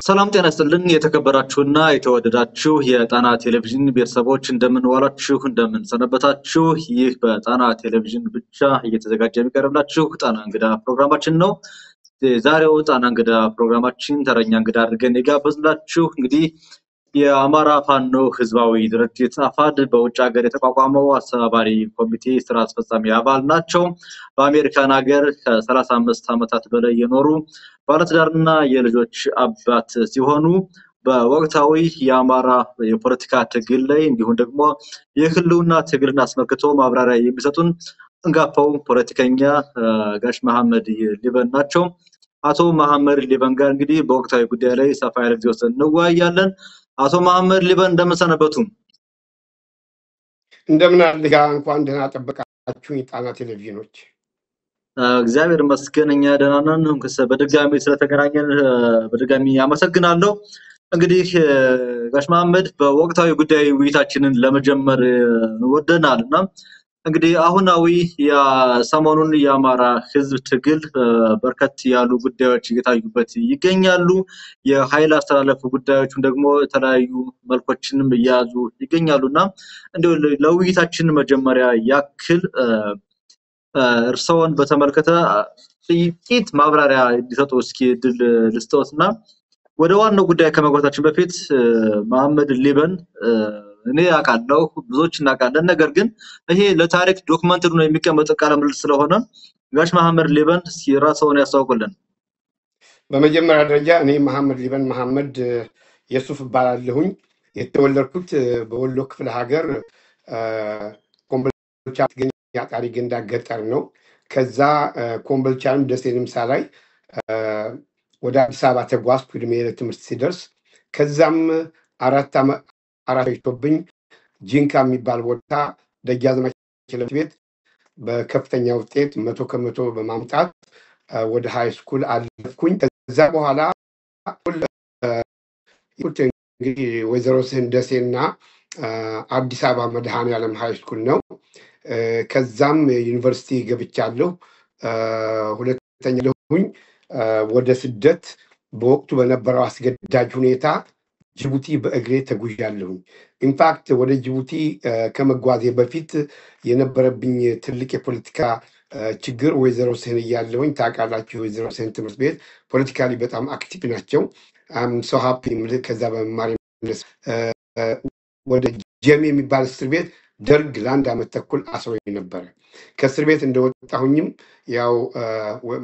ሰላም ጤና ይስጥልን የተከበራችሁና የተወደዳችሁ የጣና ቴሌቪዥን ቤተሰቦች እንደምን ዋላችሁ እንደምን ሰነበታችሁ። ይህ በጣና ቴሌቪዥን ብቻ እየተዘጋጀ የሚቀርብላችሁ ጣና እንግዳ ፕሮግራማችን ነው። ዛሬው ጣና እንግዳ ፕሮግራማችን ተረኛ እንግዳ አድርገን የጋበዝላችሁ እንግዲህ የአማራ ፋኖ ህዝባዊ ድርጅት አፋድ በውጭ ሀገር የተቋቋመው አስተባባሪ ኮሚቴ ስራ አስፈጻሚ አባል ናቸው። በአሜሪካን ሀገር ከ35 ዓመታት በላይ የኖሩ ባለትዳርና የልጆች አባት ሲሆኑ በወቅታዊ የአማራ የፖለቲካ ትግል ላይ እንዲሁም ደግሞ የህልውና ትግልን አስመልክቶ ማብራሪያ የሚሰጡን አንጋፋው ፖለቲከኛ ጋሽ መሐመድ ሊበን ናቸው። አቶ መሐመድ ሊበን ጋር እንግዲህ በወቅታዊ ጉዳይ ላይ ሰፋ ያለ ጊዜ ወስደን እንወያያለን። አቶ መሐመድ ሊበን እንደምን ሰነበቱ? እንደምን አልጋ እንኳን ደህና ጠበቃችሁ የጣና ቴሌቪዥኖች። እግዚአብሔር ይመስገን እኛ ደህና ነን። በድጋሚ ስለተገናኘን በድጋሚ አመሰግናለሁ። እንግዲህ ጋሽ መሐመድ በወቅታዊ ጉዳይ ውይይታችንን ለመጀመር ወደናልና እንግዲህ አሁናዊ የሰሞኑን የአማራ ህዝብ ትግል በርከት ያሉ ጉዳዮች እየታዩበት ይገኛሉ። የኃይል አስተላለፉ ጉዳዮችም ደግሞ የተለያዩ መልኮችንም እየያዙ ይገኛሉና እንደው ለውይይታችን መጀመሪያ ያክል እርሶን በተመለከተ ጥቂት ማብራሪያ እንዲሰጡ እስኪ እድል ልስጥዎትና ወደ ዋናው ጉዳይ ከመግባታችን በፊት መሐመድ ሊበን እኔ አውቃለሁ ብዙዎች እናውቃለን፣ ነገር ግን ይሄ ለታሪክ ዶክመንት ነው የሚቀመጥ ቃለ ምልልስ ስለሆነ ጋሽ መሐመድ ሊበን እስኪ ራስዎን ያስተዋውቁልን። በመጀመሪያ ደረጃ እኔ መሐመድ ሊበን መሐመድ የሱፍ እባላለሁኝ። የተወለድኩት በወሎ ክፍለ ሀገር ኮምቦልቻ ያጣሪ ገንዳ ገጠር ነው። ከዛ ኮምቦልቻንም ደሴንም ሳላይ ወደ አዲስ አበባ ተጓዝኩ እድሜ ለትምህርት ሲደርስ። ከዛም አራት ቶብኝ ጂንካ የሚባል ቦታ ደጃዝማች ትምህርት ቤት በከፍተኛ ውጤት 100 ከመቶ በማምጣት ወደ ሃይ ስኩል አለፍኩኝ። ከዛ በኋላ እንግዲህ ወይዘሮ ስህንደሴና አዲስ አበባ መድኃኔዓለም ሃይ ስኩል ነው። ከዛም ዩኒቨርሲቲ ገብቻለሁ። ሁለተኛ ለሁኝ ወደ ስደት በወቅቱ በነበረው አስገዳጅ ሁኔታ ጅቡቲ በእግሬ ተጉዣለሁኝ። ኢንፋክት ወደ ጅቡቲ ከመጓዜ በፊት የነበረብኝ ትልቅ የፖለቲካ ችግር ወይዘሮ ስህን እያለሁኝ ታውቃላችሁ፣ ወይዘሮ ስህን ትምህርት ቤት ፖለቲካሊ በጣም አክቲቭ ናቸው። ሶ ሃፒ ከዛ በመማር ወደ ጀሚ የሚባል እስር ቤት ደርግ ለአንድ ዓመት ተኩል አስሮኝ ነበረ። ከእስር ቤት እንደወጣሁኝም ያው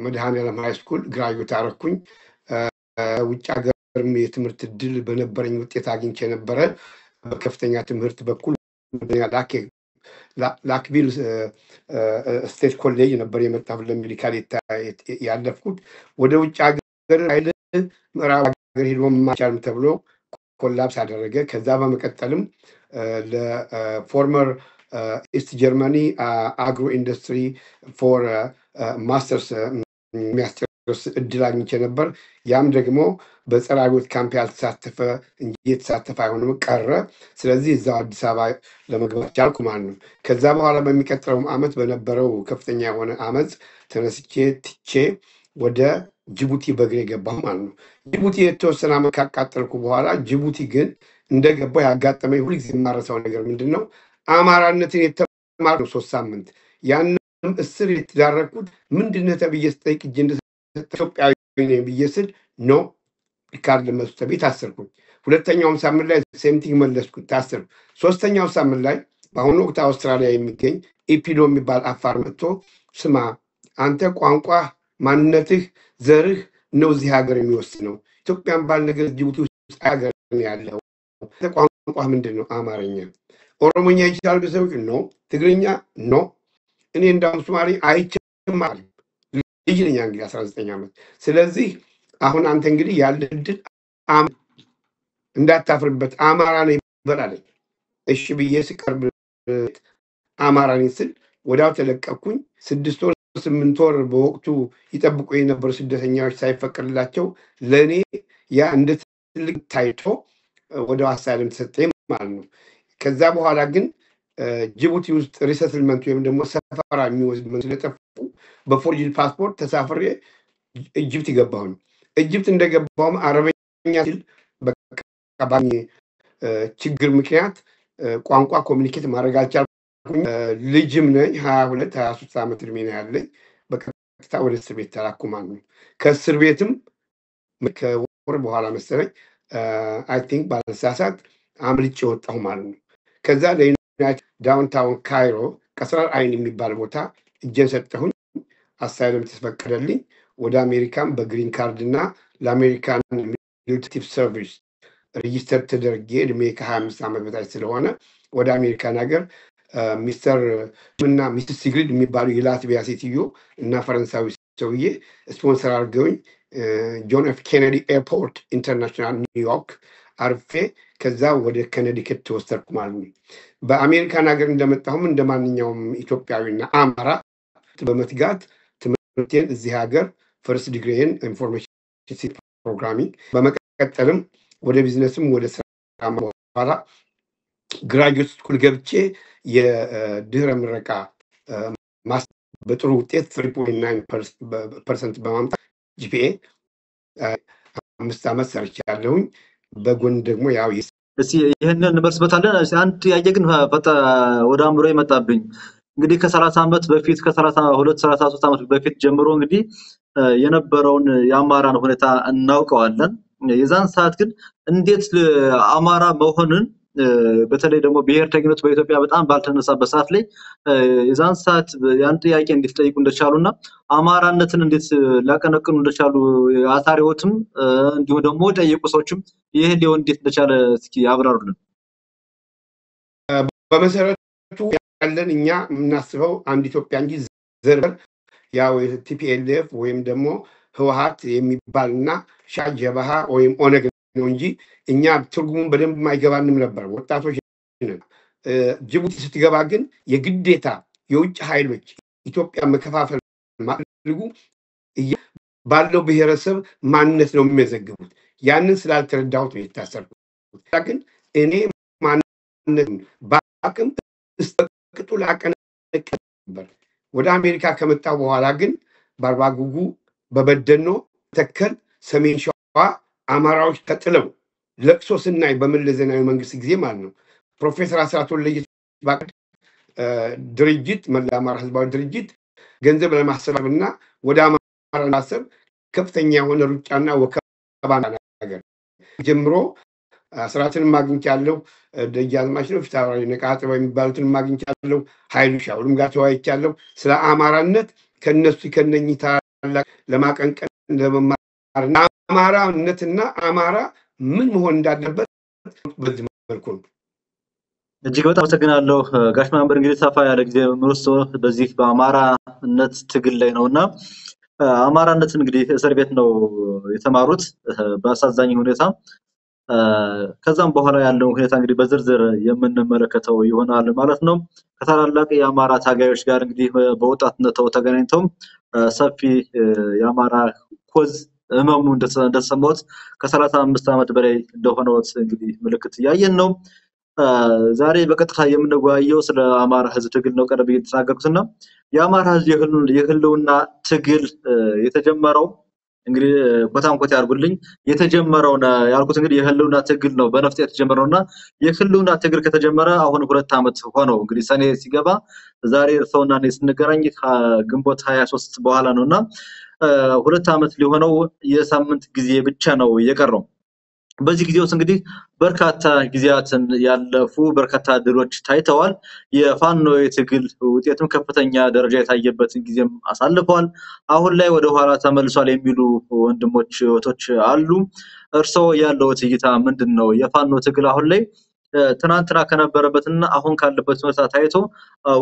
መድኃኔዓለም ሃይ ስኩል ግራጁዌት አደረኩኝ። ውጭ ሀገር የትምህርት እድል በነበረኝ ውጤት አግኝቼ ነበረ። በከፍተኛ ትምህርት በኩል ላክቪል ስቴት ኮሌጅ ነበር የመጣሁት ለሜዲካል ያለፍኩት። ወደ ውጭ ሀገር ኃይል ምዕራብ ሀገር ሄዶ ማቻልም ተብሎ ኮላፕስ አደረገ። ከዛ በመቀጠልም ለፎርመር ኢስት ጀርመኒ አግሮ ኢንዱስትሪ ፎር ማስተርስ የሚያስጨርስ እድል አግኝቼ ነበር። ያም ደግሞ በጸረ አብዮት ካምፕ ያልተሳተፈ እንጂ የተሳተፈ አይሆንም ቀረ። ስለዚህ እዛው አዲስ አበባ ለመግባት ቻልኩ ማለት ነው። ከዛ በኋላ በሚቀጥለው ዓመት በነበረው ከፍተኛ የሆነ አመፅ ተነስቼ ትቼ ወደ ጅቡቲ በእግሬ ገባሁ ማለት ነው። ጅቡቲ የተወሰነ ዓመት ካቃጠልኩ በኋላ ጅቡቲ ግን እንደገባሁ ያጋጠመኝ ሁልጊዜ የማረሳው ነገር ምንድን ነው? አማራነትን የተማርኩ 3 ሳምንት ያንም እስር የተዳረኩት ምንድነው ተብዬ ስጠይቅ እጅ ኢትዮጵያዊ ነኝ ብዬ ስል ኖ ሪካርድ ለመሱ ተብዬ ታሰርኩኝ። ሁለተኛውም ሳምንት ላይ ሴምቲንግ መለስኩኝ፣ ታሰርኩ። ሶስተኛው ሳምንት ላይ በአሁኑ ወቅት አውስትራሊያ የሚገኝ ኢፒዶ የሚባል አፋር መጥቶ ስማ አንተ ቋንቋ ማንነትህ ዘርህ ነው እዚህ ሀገር የሚወስነው፣ ኢትዮጵያን ባል ነገር ጅቡቲ ውስጥ ሀገር ያለው ቋንቋ ምንድን ነው? አማርኛ። ኦሮሞኛ ይችላል በሰዎች ነው፣ ትግርኛ ነው። እኔ እንዳውም ሶማሌ አይችልም ልጅ ነኝ እንግዲህ 19 ዓመት። ስለዚህ አሁን አንተ እንግዲህ ያለ እድል እንዳታፍርበት አማራ ነው ይበላለኝ። እሺ ብዬ ስቀርብ አማራ ነኝ ስል ወዲያው ተለቀቅኩኝ። 6 ወር 8 ወር በወቅቱ ይጠብቁ የነበሩ ስደተኛዎች ሳይፈቀድላቸው ለእኔ ያ እንደ ትልቅ ታይቶ ወደ አሳይለም ተሰጠኝ ማለት ነው። ከዛ በኋላ ግን ጅቡቲ ውስጥ ሪሰትልመንት ወይም ደግሞ ሰፈራ የሚወስድ ስለጠፉ በፎርጅድ ፓስፖርት ተሳፍሬ ኢጅፕት ገባሁኝ። ኢጅፕት እንደገባሁም አረበኛ ሲል በቃባኝ ችግር ምክንያት ቋንቋ ኮሚኒኬት ማድረግ አልቻልኩኝ። ልጅም ነኝ 22 23 ዓመት እድሜ ነው ያለኝ። በቀጥታ ወደ እስር ቤት ተላኩ ማለት ነው። ከእስር ቤትም ከወር በኋላ መሰለኝ አይ ቲንክ ባለሳሳት አምልጬ ወጣሁ ማለት ነው። ከዛ ለዩናይትድ ዳውንታውን ካይሮ ቀስራር አይን የሚባል ቦታ እጄን ሰጠሁኝ። አሳይለም ተፈቀደልኝ። ወደ አሜሪካን በግሪን ካርድ እና ለአሜሪካን ሚሊተሪ ሰርቪስ ሬጂስተር ተደርጌ እድሜ ከ25 ዓመት በታች ስለሆነ ወደ አሜሪካን ሀገር ሚስተር እና ሚስስ ሲግሪድ የሚባሉ የላትቪያ ሴትዮ እና ፈረንሳዊ ሰውዬ ስፖንሰር አድርገውኝ ጆን ኤፍ ኬኔዲ ኤርፖርት ኢንተርናሽናል ኒውዮርክ አርፌ ከዛ ወደ ከነዲከት ተወሰድኩ ማለት ነው። በአሜሪካን ሀገር እንደመጣሁም እንደ ማንኛውም ኢትዮጵያዊና አማራ በመትጋት ትምህርቴን እዚህ ሀገር ፈርስት ዲግሪን ኢንፎርሜሽን ፕሮግራሚንግ በመቀጠልም ወደ ቢዝነስም ወደ ስራ በኋላ ግራጁዌት ስኩል ገብቼ የድህረ ምረቃ በጥሩ ውጤት 3.9% በማምጣት ጂፒኤ 5 ዓመት ሰርቻለሁኝ። በጎን ደግሞ ያው እስቲ ይሄንን እንመርስበታለን። አንድ ጥያቄ ግን ወደ አእምሮ ይመጣብኝ። እንግዲህ ከ30 ዓመት በፊት ከ32 33 ዓመት በፊት ጀምሮ እንግዲህ የነበረውን የአማራን ሁኔታ እናውቀዋለን። የዛን ሰዓት ግን እንዴት አማራ መሆንን በተለይ ደግሞ ብሔርተኝነት በኢትዮጵያ በጣም ባልተነሳበት ሰዓት ላይ የዛን ሰዓት ያን ጥያቄ እንዴት ጠይቁ እንደቻሉና አማራነትን እንዴት ላቀነቅኑ እንደቻሉ አታሪዎችም እንዲሁ ደግሞ ጠይቁ ሰዎችም ይሄ ሊሆን እንዴት እንደቻለ እስኪ ያብራሩልን። በመሰረቱ ያለን እኛ የምናስበው አንድ ኢትዮጵያ እንጂ ዘር ያው ቲፒኤልኤፍ ወይም ደግሞ ህወሓት የሚባልና ሻጀባሃ ወይም ኦነግ ነው እንጂ እኛ ትርጉሙን በደንብ ማይገባንም ነበር ወጣቶች ነን። ጅቡቲ ስትገባ ግን የግዴታ የውጭ ኃይሎች ኢትዮጵያ መከፋፈል ማድረጉ ባለው ብሔረሰብ ማንነት ነው የሚመዘግቡት። ያንን ስላልተረዳሁት ነው የታሰርኩት። ግን እኔ ማንነት ባቅም እስከቅጡ ላቀነቅ ነበር። ወደ አሜሪካ ከመጣሁ በኋላ ግን በአርባጉጉ በበደኖ ተከል ሰሜን ሸዋ አማራዎች ተጥለው ለቅሶ ስናይ በመለስ ዜናዊ መንግስት ጊዜ ማለት ነው ፕሮፌሰር አስራት ወልደየስ ድርጅት መላ አማራ ህዝባዊ ድርጅት ገንዘብ ለማሰባሰብና ወደ አማራ ማሰብ ከፍተኛ የሆነ ሩጫና ወከባ ነገር ጀምሮ አስራትን ማግኝቻለሁ። ደጃዝማች ነው ፍታዋሪ ነቃጥባ የሚባሉትን ማግኝቻለሁ። ኃይሉ ሻውልም ጋር ተወያይቻለሁ። ስለ አማራነት ከነሱ ከነኚህ ታላቅ ለማቀንቀን ለመማርና አማራነትና አማራ ምን መሆን እንዳለበት በዚህ መልኩ ነው። እጅግ በጣም አመሰግናለሁ ጋሽ ማንበር። እንግዲህ ሰፋ ያለ ጊዜ ምሩስ በዚህ በአማራነት ትግል ላይ ነውና አማራነት እንግዲህ እስር ቤት ነው የተማሩት በአሳዛኝ ሁኔታ። ከዛም በኋላ ያለው ሁኔታ እንግዲህ በዝርዝር የምንመለከተው ይሆናል ማለት ነው። ከታላላቅ የአማራ ታጋዮች ጋር እንግዲህ በወጣትነት ተገናኝተው ሰፊ የአማራ ኮዝ ህመሙ እንደተሰማዎት ከ35 ዓመት በላይ እንደሆነዎት እንግዲህ ምልክት ያየን ነው። ዛሬ በቀጥታ የምንወያየው ስለ አማራ ህዝብ ትግል ነው። ቀደም እየተናገርኩትና የአማራ ህዝብ የህልውና ትግል የተጀመረው እንግዲህ ኮታንኮት ያርጉልኝ የተጀመረው ያልኩት እንግዲህ የህልውና ትግል ነው በነፍጥ የተጀመረውና የህልውና ትግል ከተጀመረ አሁን 2 ዓመት ሆነው። እንግዲህ ሰኔ ሲገባ ዛሬ እርሰውና እኔ ስንገናኝ ግንቦት 23 በኋላ ነውና 2 ዓመት ሊሆነው የሳምንት ጊዜ ብቻ ነው የቀረው። በዚህ ጊዜ ውስጥ እንግዲህ በርካታ ጊዜያትን ያለፉ በርካታ ድሎች ታይተዋል። የፋኖ የትግል ውጤትም ከፍተኛ ደረጃ የታየበትን ጊዜም አሳልፈዋል። አሁን ላይ ወደ ኋላ ተመልሷል የሚሉ ወንድሞች እህቶች አሉ። እርስዎ ያለው እይታ ምንድነው? የፋኖ ትግል አሁን ላይ ትናንትና ከነበረበትና አሁን ካለበት ሁኔታ ታይቶ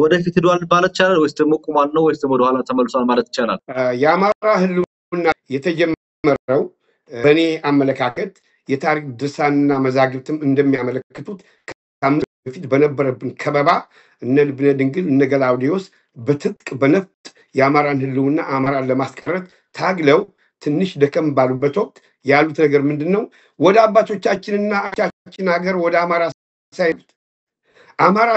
ወደፊት ሄዷል ማለት ይቻላል ወይስ ደግሞ ቆሟል ነው ወይስ ደግሞ ወደ ኋላ ተመልሷል ማለት ይቻላል? የአማራ ህልውና የተጀመረው በእኔ አመለካከት የታሪክ ድርሳንና መዛግብትም እንደሚያመለክቱት ከአምስት በፊት በነበረብን ከበባ እነ ልብነ ድንግል እነ ገላውዲዮስ በትጥቅ በነፍጥ የአማራን ህልውና አማራን ለማስቀረት ታግለው ትንሽ ደከም ባሉበት ወቅት ያሉት ነገር ምንድነው? ወደ አባቶቻችንና አቻችን ሀገር ወደ አማራ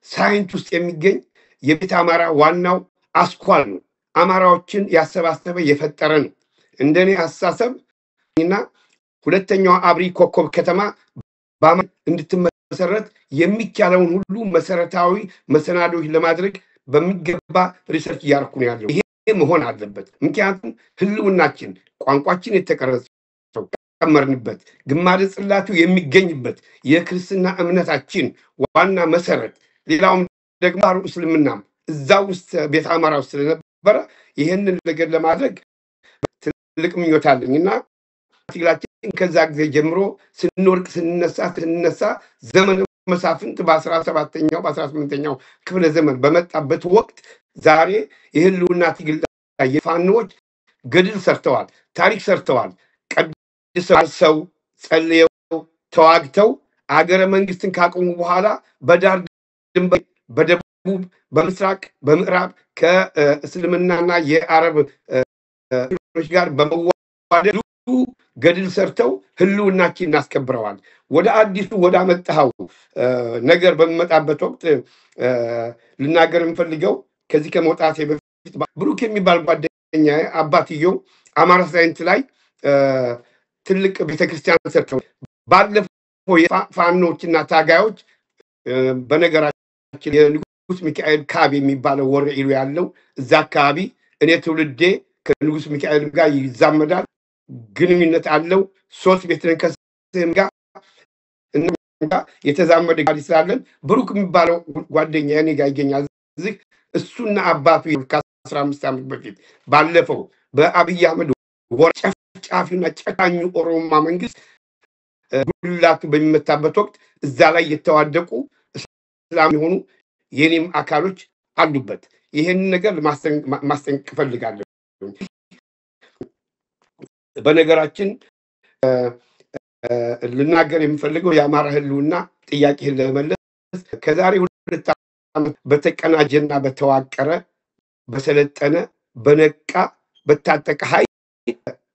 ሳይንት ውስጥ የሚገኝ የቤት አማራ ዋናው አስኳል ነው። አማራዎችን ያሰባሰበ የፈጠረ ነው። እንደኔ አስተሳሰብ እና ሁለተኛው አብሪ ኮከብ ከተማ በአማራ እንድትመሰረት የሚቻለውን ሁሉ መሰረታዊ መሰናዶች ለማድረግ በሚገባ ሪሰርች እያደረኩ ነው ያለው። ይሄ መሆን አለበት። ምክንያቱም ህልውናችን ቋንቋችን የተቀረጸው ቀመርንበት ግማደ ጽላቱ የሚገኝበት የክርስትና እምነታችን ዋና መሰረት ሌላውም ደግሞ እስልምና እዛው ውስጥ ቤተ አማራ ውስጥ ስለነበረ ይሄንን ነገር ለማድረግ ትልቅ ምኞት አለኝና ትግላችን ከዛ ጊዜ ጀምሮ ስንወርቅ ስንነሳ ዘመነ መሳፍንት በ17ኛው በ18ኛው ክፍለ ዘመን በመጣበት ወቅት ዛሬ የህልውና ትግል የፋኖች ገድል ሰርተዋል፣ ታሪክ ሰርተዋል፣ ቀድሰው ጸልየው ተዋግተው አገረ መንግስትን ካቆሙ በኋላ በዳር ድንበር በደቡብ በምስራቅ በምዕራብ ከእስልምናና የአረብ ጋር በመዋደድ ገድል ሰርተው ህልውናችን እናስከብረዋል። ወደ አዲሱ ወደ አመጣው ነገር በመጣበት ወቅት ልናገር የምፈልገው ከዚህ ከመውጣቴ በፊት ብሩክ የሚባል ጓደኛ አባትየው አማራ ሳይንስ ላይ ትልቅ ቤተክርስቲያን ሰርተው ባለፈው የፋኖችና ታጋዮች በነገራችን የንጉስ ሚካኤል ካብ የሚባለው ወረኢሉ ያለው እዛ አካባቢ እኔ ትውልዴ ከንጉስ ሚካኤል ጋር ይዛመዳል፣ ግንኙነት አለው። 3 ቤተክርስቲያን ከስም ጋር እና የተዛመደ ጋር ይስላለን። ብሩክ የሚባለው ጓደኛ እኔ ጋር ይገኛል። እዚህ እሱና አባቱ ከ15 ዓመት በፊት ባለፈው በአብይ አህመድ ወርጨፍጫፊና ጨካኙ ኦሮማ መንግስት ጉልላቱ በሚመታበት ወቅት እዛ ላይ የተዋደቁ እስላም የሆኑ የኔም አካሎች አሉበት። ይሄን ነገር ማስጠንቀቅ ፈልጋለሁ። በነገራችን ልናገር የምፈልገው የአማራ ህልውና ጥያቄን ለመመለስ ከዛሬ 2 ዓመት በተቀናጀና በተዋቀረ በሰለጠነ በነቃ በታጠቀ ኃይል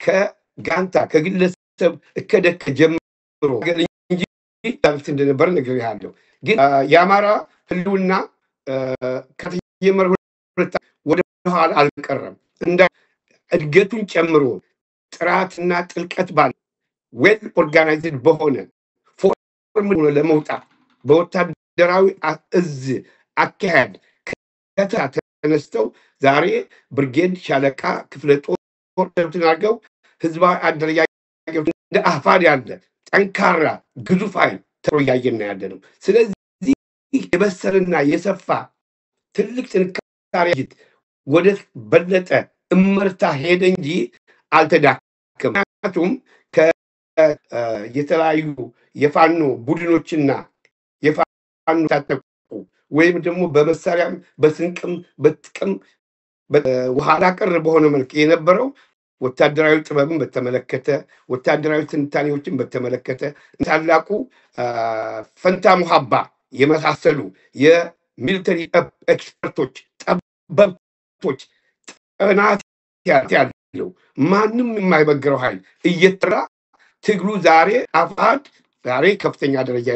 ከጋንታ ከግለሰብ እከደከ ጀምሮ እንጂ ታፍት እንደነበር ነገር ያለው ግን የአማራ ህልውና ከተጀመረ ወደ ኋላ አልቀረም። እንደ እድገቱን ጨምሮ ጥራትና ጥልቀት ባለ ዌል ኦርጋናይዝድ በሆነ ፎርም ለመውጣት በወታደራዊ እዝ አካሄድ ከተነስተው ዛሬ ብርጌድ ሻለቃ ክፍለ ጦር ተናገው ህዝባዊ አደረጃጀት እንደ አፋድ ያለ ጠንካራ ግዙፍ ኃይል ተሮያየና ያለ ነው። ስለዚህ የበሰልና የሰፋ ትልቅ ጥንካሬ ወደ በለጠ እመርታ ሄደ እንጂ አልተዳከመም። የተለያዩ የፋኖ ቡድኖችና የፋኖ ታጠቁ ወይም ደግሞ በመሳሪያም በስንቅም በጥቅም በኋላ ቀር በሆነ መልክ የነበረው ወታደራዊ ጥበብን በተመለከተ ወታደራዊ ትንታኔዎችን በተመለከተ ታላቁ ፈንታ ሙሐባ የመሳሰሉ የሚሊተሪ ኤክስፐርቶች ጠበብቶች ጥናት ያለው ማንም የማይበግረው ኃይል እየተራ ትግሉ ዛሬ አፋድ ዛሬ ከፍተኛ ደረጃ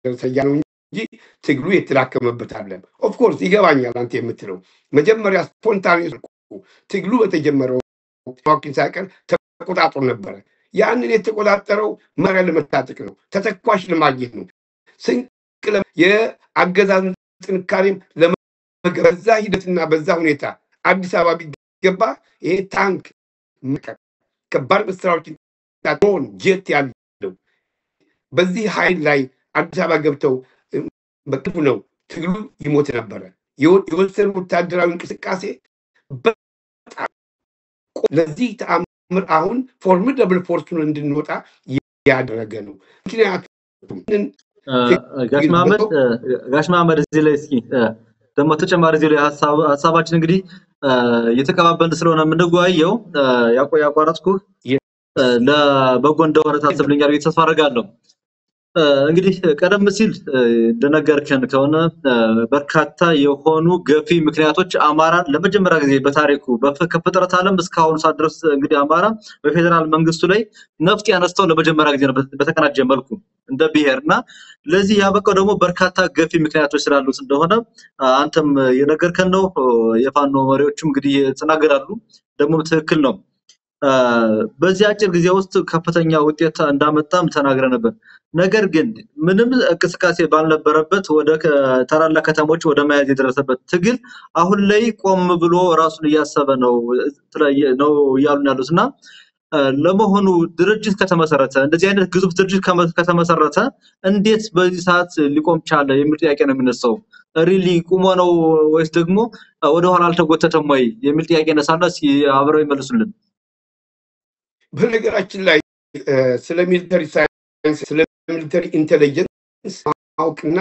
ደረሰያ ነው እንጂ ትግሉ የተላከመበት አይደለም። ኦፍ ኮርስ ይገባኛል አንተ የምትለው መጀመሪያ ስፖንታኒየስ ትግሉ በተጀመረው ወቅት ሳይቀር ተቆጣጥሮ ነበር። ያንን የተቆጣጠረው መረ ለመታጠቅ ነው፣ ተተኳሽ ለማግኘት ነው፣ ስንቅ የአገዛዝ ጥንካሬም ለመገዛ ሂደትና በዛ ሁኔታ አዲስ አበባ ቢገባ ይሄ ታንክ ከባድ መሳሪያዎች ድሮን ጄት ያለው በዚህ ኃይል ላይ አዲስ አበባ ገብተው በቅርቡ ነው ትግሉ ይሞት ነበር። የወሰኑ ወታደራዊ እንቅስቃሴ በጣም ለዚህ ተአምር አሁን ፎርሚደብል ፎርሱን እንድንወጣ ያደረገ ነው። ምክንያቱም ጋሽ መሐመድ እዚህ ላይ እስኪ ደግሞ ተጨማሪ እዚህ ላይ ሐሳባችን እንግዲህ የተቀባበልን ስለሆነ የምንጓየው ያቋረጥኩ ለበጎ እንደሆነ ታስብልኛል ብዬ ተስፋ አደርጋለሁ። እንግዲህ ቀደም ሲል እንደነገርከን ከሆነ በርካታ የሆኑ ገፊ ምክንያቶች አማራን ለመጀመሪያ ጊዜ በታሪኩ ከፍጥረት ዓለም እስካሁን ሳድረስ እንግዲህ አማራ በፌደራል መንግስቱ ላይ ነፍጥ ያነስተው ለመጀመሪያ ጊዜ በተቀናጀ መልኩ እንደ ብሔርና ለዚህ ያበቃው ደግሞ በርካታ ገፊ ምክንያቶች ስላሉት እንደሆነ አንተም የነገርከን ነው። የፋኖ መሪዎችም እንግዲህ ተናገራሉ፣ ደግሞ ትክክል ነው። በዚህ አጭር ጊዜ ውስጥ ከፍተኛ ውጤት እንዳመጣም ተናግረ ነበር። ነገር ግን ምንም እንቅስቃሴ ባልነበረበት ወደ ተራላ ከተሞች ወደ መያዝ የደረሰበት ትግል አሁን ላይ ቆም ብሎ ራሱን እያሰበ ነው ያሉን ያሉትና ለመሆኑ ድርጅት ከተመሰረተ እንደዚህ አይነት ግዙፍ ድርጅት ከተመሰረተ እንዴት በዚህ ሰዓት ሊቆም ቻለ የሚል ጥያቄ ነው የሚነሳው። ሪሊ ቁሞ ነው ወይስ ደግሞ ወደ ኋላ አልተጎተተም ወይ የሚል ጥያቄ ነሳና አብረው ይመልሱልን። በነገራችን ላይ ስለ ሚሊተሪ ሳይንስ ስለ ሚሊተሪ ኢንተለጀንስ ማወቅና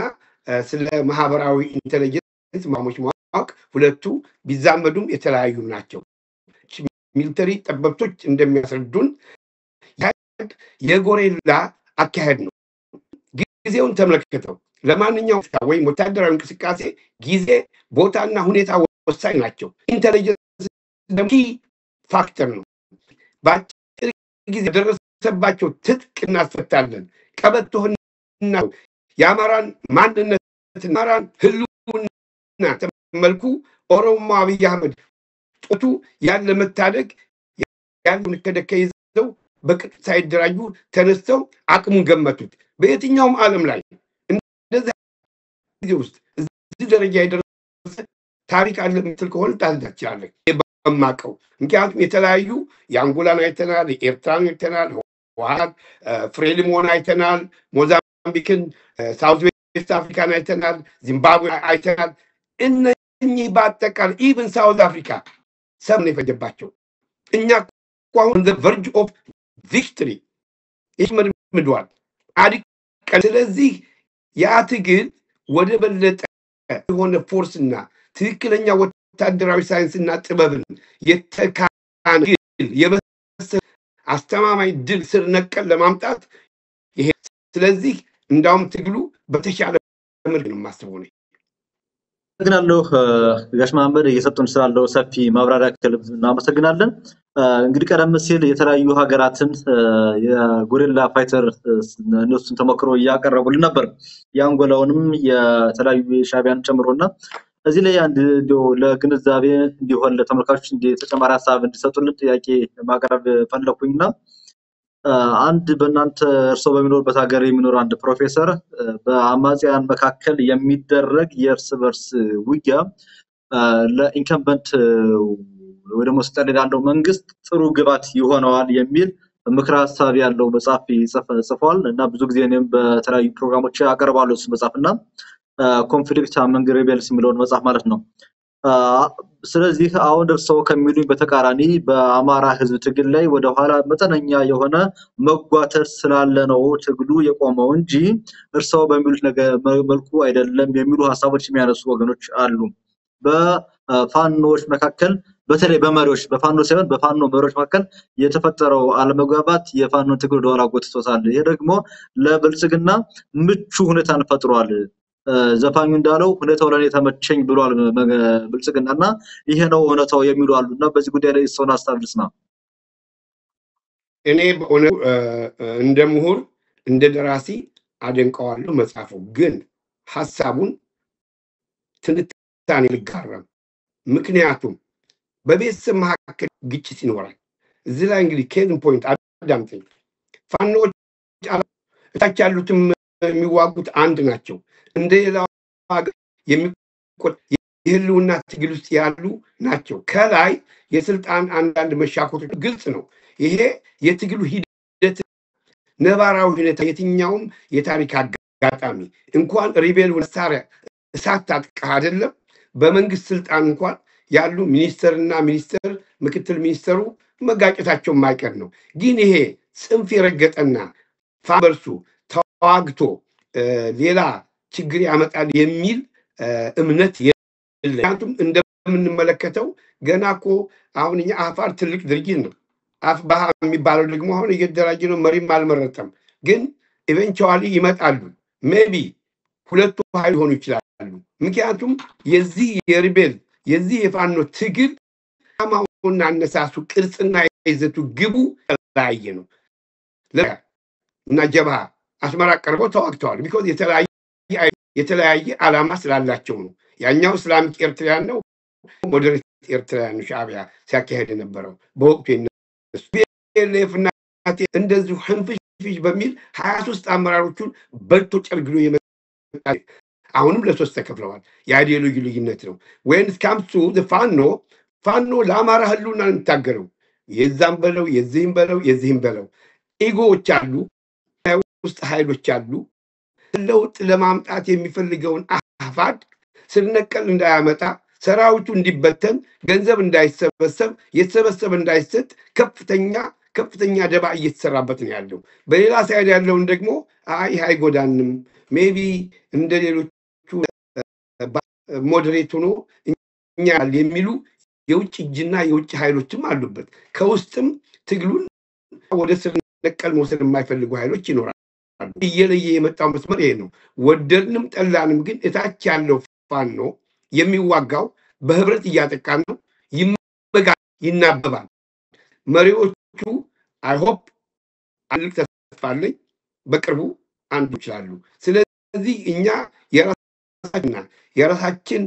ስለ ማህበራዊ ኢንተለጀንስ ማወቅ ሁለቱ ቢዛመዱም የተለያዩ ናቸው። ሚሊተሪ ጠበብቶች እንደሚያስረዱን የጎሬላ አካሄድ ነው። ጊዜውን ተመልክተው ለማንኛውም ወይም ወታደራዊ እንቅስቃሴ ጊዜ ቦታና ሁኔታ ወሳኝ ናቸው። ኢንተለጀንስ ደግሞ ፋክተር ነው። በአጭር ጊዜ ደረሰባቸው ትጥቅ እናስፈታለን፣ ቀበቶህና የአማራን ማንነት አማራን ህልውና ተመልኩ ኦሮሞ አብይ አህመድ ጦቱ ያለ መታደግ ያሉን ከደከ ይዘው በቅጥ ሳይደራጁ ተነስተው አቅሙን ገመቱት። በየትኛውም ዓለም ላይ እንደዚህ ውስጥ እዚህ ደረጃ የደረሰ ታሪክ አለ ምትል ከሆነ ታዝዳችላለህ። በማቀው ምክንያቱም የተለያዩ የአንጎላን አይተናል፣ የኤርትራን አይተናል፣ ህወሓት ፍሬሊሞን አይተናል፣ ሞዛምቢክን ሳውዝ ዌስት አፍሪካን አይተናል፣ ዚምባብዌ አይተናል። እነኚህ በአጠቃላይ ኢቭን ሳውዝ አፍሪካ ሰምን የፈጀባቸው እኛ አሁን the verge of victory ይመርምዷል አድቀን። ስለዚህ ያ ትግል ወደ በለጠ የሆነ ፎርስና ትክክለኛ ወታደራዊ ሳይንስና ጥበብን የተካነ የበሰለ አስተማማኝ ድል ስር ነቀል ለማምጣት ይሄ ስለዚህ እንዳውም ትግሉ በተሻለ መልክ ነው ማስተው ነው። አመሰግናለሁ ጋሽ መሐመድ እየሰጡን ስላለው ሰፊ ማብራሪያ ከልብ እናመሰግናለን። እንግዲህ ቀደም ሲል የተለያዩ ሀገራትን የጎሪላ ፋይተር እነሱን ተሞክሮ እያቀረቡልን ነበር። የአንጎላውንም የተለያዩ ሻቢያን ጨምሮና እዚህ ላይ አንድ ለግንዛቤ እንዲሆን ለተመልካቾች ተጨማሪ ሀሳብ እንዲሰጡልን ጥያቄ ማቅረብ ፈለኩኝና አንድ በእናንተ እርሶ በሚኖርበት ሀገር የሚኖር አንድ ፕሮፌሰር በአማጽያን መካከል የሚደረግ የእርስ በርስ ውጊያ ለኢንከምበንት ወይ ደግሞ ስልጣን ያለው መንግስት ጥሩ ግባት ይሆነዋል የሚል ምክረ ሀሳብ ያለው መጽሐፍ ጽፏል እና ብዙ ጊዜ እኔም በተለያዩ ፕሮግራሞች አቀርባለሁ እሱ መጽሐፍና ኮንፍሊክት አመንግ ሬቤልስ የሚለውን መጽሐፍ ማለት ነው። ስለዚህ አሁን እርሰው ከሚሉኝ በተቃራኒ በአማራ ህዝብ ትግል ላይ ወደ ኋላ መጠነኛ የሆነ መጓተት ስላለ ነው ትግሉ የቆመው እንጂ እርሰው በሚሉት ነገር መልኩ አይደለም የሚሉ ሀሳቦች የሚያነሱ ወገኖች አሉ። በፋኖች መካከል በተለይ በመሪዎች በፋኖ ሳይሆን በፋኖ መሪዎች መካከል የተፈጠረው አለመግባባት የፋኖ ትግል ወደ ኋላ ጎትቶታል። ይሄ ደግሞ ለብልጽግና ምቹ ሁኔታን ፈጥሯል። ዘፋኙ እንዳለው ሁኔታው ለኔ ተመቸኝ ብሏል ብልጽግናና ይሄ ነው እውነታው የሚሉ አሉና በዚህ ጉዳይ ላይ ሰውን ሀሳብ ልስማ። እኔ እንደ ምሁር እንደ ደራሲ አደንቀዋለሁ መጽሐፉ፣ ግን ሐሳቡን ትንታኔ ልጋራም። ምክንያቱም በቤተሰብ መካከል ግጭት ይኖራል። እዚህ ላይ እንግዲህ ኬዝን ፖይንት አዳምጠኝ። ፋኖች እታች ያሉትም የሚዋጉት አንድ ናቸው። እንደሌላው ሀገር የህልውና ትግል ውስጥ ያሉ ናቸው። ከላይ የስልጣን አንዳንድ መሻኮቶች ግልጽ ነው። ይሄ የትግሉ ሂደት ነባራዊ ሁኔታ የትኛውም የታሪክ አጋጣሚ እንኳን ሪቤል መሳሪያ እሳት ታጥቃ አይደለም በመንግስት ስልጣን እንኳን ያሉ ሚኒስተርና ሚኒስተር ምክትል ሚኒስተሩ መጋጨታቸው ማይቀር ነው። ግን ይሄ ጽንፍ የረገጠና ፋበርሱ ተዋግቶ ሌላ ችግር ያመጣል የሚል እምነት የለም። እንደምንመለከተው ገና እኮ አሁን እኛ አፋር ትልቅ ድርጅት ነው። አፍባሃ የሚባለው ደግሞ አሁን እየተደራጀ ነው፣ መሪም አልመረጠም። ግን ኢቨንቹዋሊ ይመጣሉ። ሜቢ ሁለቱ ኃይል ሆኑ ይችላሉ። ምክንያቱም የዚህ የሪቤል የዚህ የፋኖ ትግል አማውና አነሳሱ ቅርጽና ይዘቱ ግቡ ተለያየ ነው። እና ጀብሃ አስመራ ቀርበው ተዋግተዋል። ቢኮዝ የተለያየ ዓላማ ስላላቸው ነው። ያኛው እስላሚክ ኤርትራያን ነው፣ ሞዴሬት ኤርትራያን ሻዕቢያ ሲያካሄድ የነበረው በወቅቱ ፒኤልኤፍና እንደዚሁ ህንፍሽ በሚል 23 አመራሮቹን በልቶ ጨርግሎ የመጣ አሁንም ለሶስት ተከፍለዋል። የአይዲዮሎጂ ልዩነት ነው። ወይን ካምሱ ፋኖ ለአማራ ህልውና ነው የሚታገለው። የዛም በለው የዚህም በለው የዚህም በለው ኢጎዎች አሉ፣ ውስጥ ኃይሎች አሉ። ለውጥ ለማምጣት የሚፈልገውን አፋድ ስር ነቀል እንዳያመጣ ሰራዊቱ እንዲበተን ገንዘብ እንዳይሰበሰብ የተሰበሰበ እንዳይሰጥ ከፍተኛ ደባ እየተሰራበት ነው ያለው። በሌላ ሳይድ ያለውን ደግሞ አይ አይጎዳንም ሜቢ እንደ ሌሎቹ ሞዴሬት ሆኖ እኛ የሚሉ የውጭ እጅና የውጭ ኃይሎችም አሉበት። ከውስጥም ትግሉን ወደ ስር ነቀል መውሰድ የማይፈልጉ ኃይሎች ይኖራሉ። እየለየ የመጣው መስመር ይሄ ነው። ወደድንም ጠላንም ግን እታች ያለው ፋኖ የሚዋጋው በህብረት እያጠቃን ነው። ይናበባል። መሪዎቹ አይሆፕ አልክ ተስፋለኝ በቅርቡ አንዱ ይችላሉ። ስለዚህ እኛ የራሳችን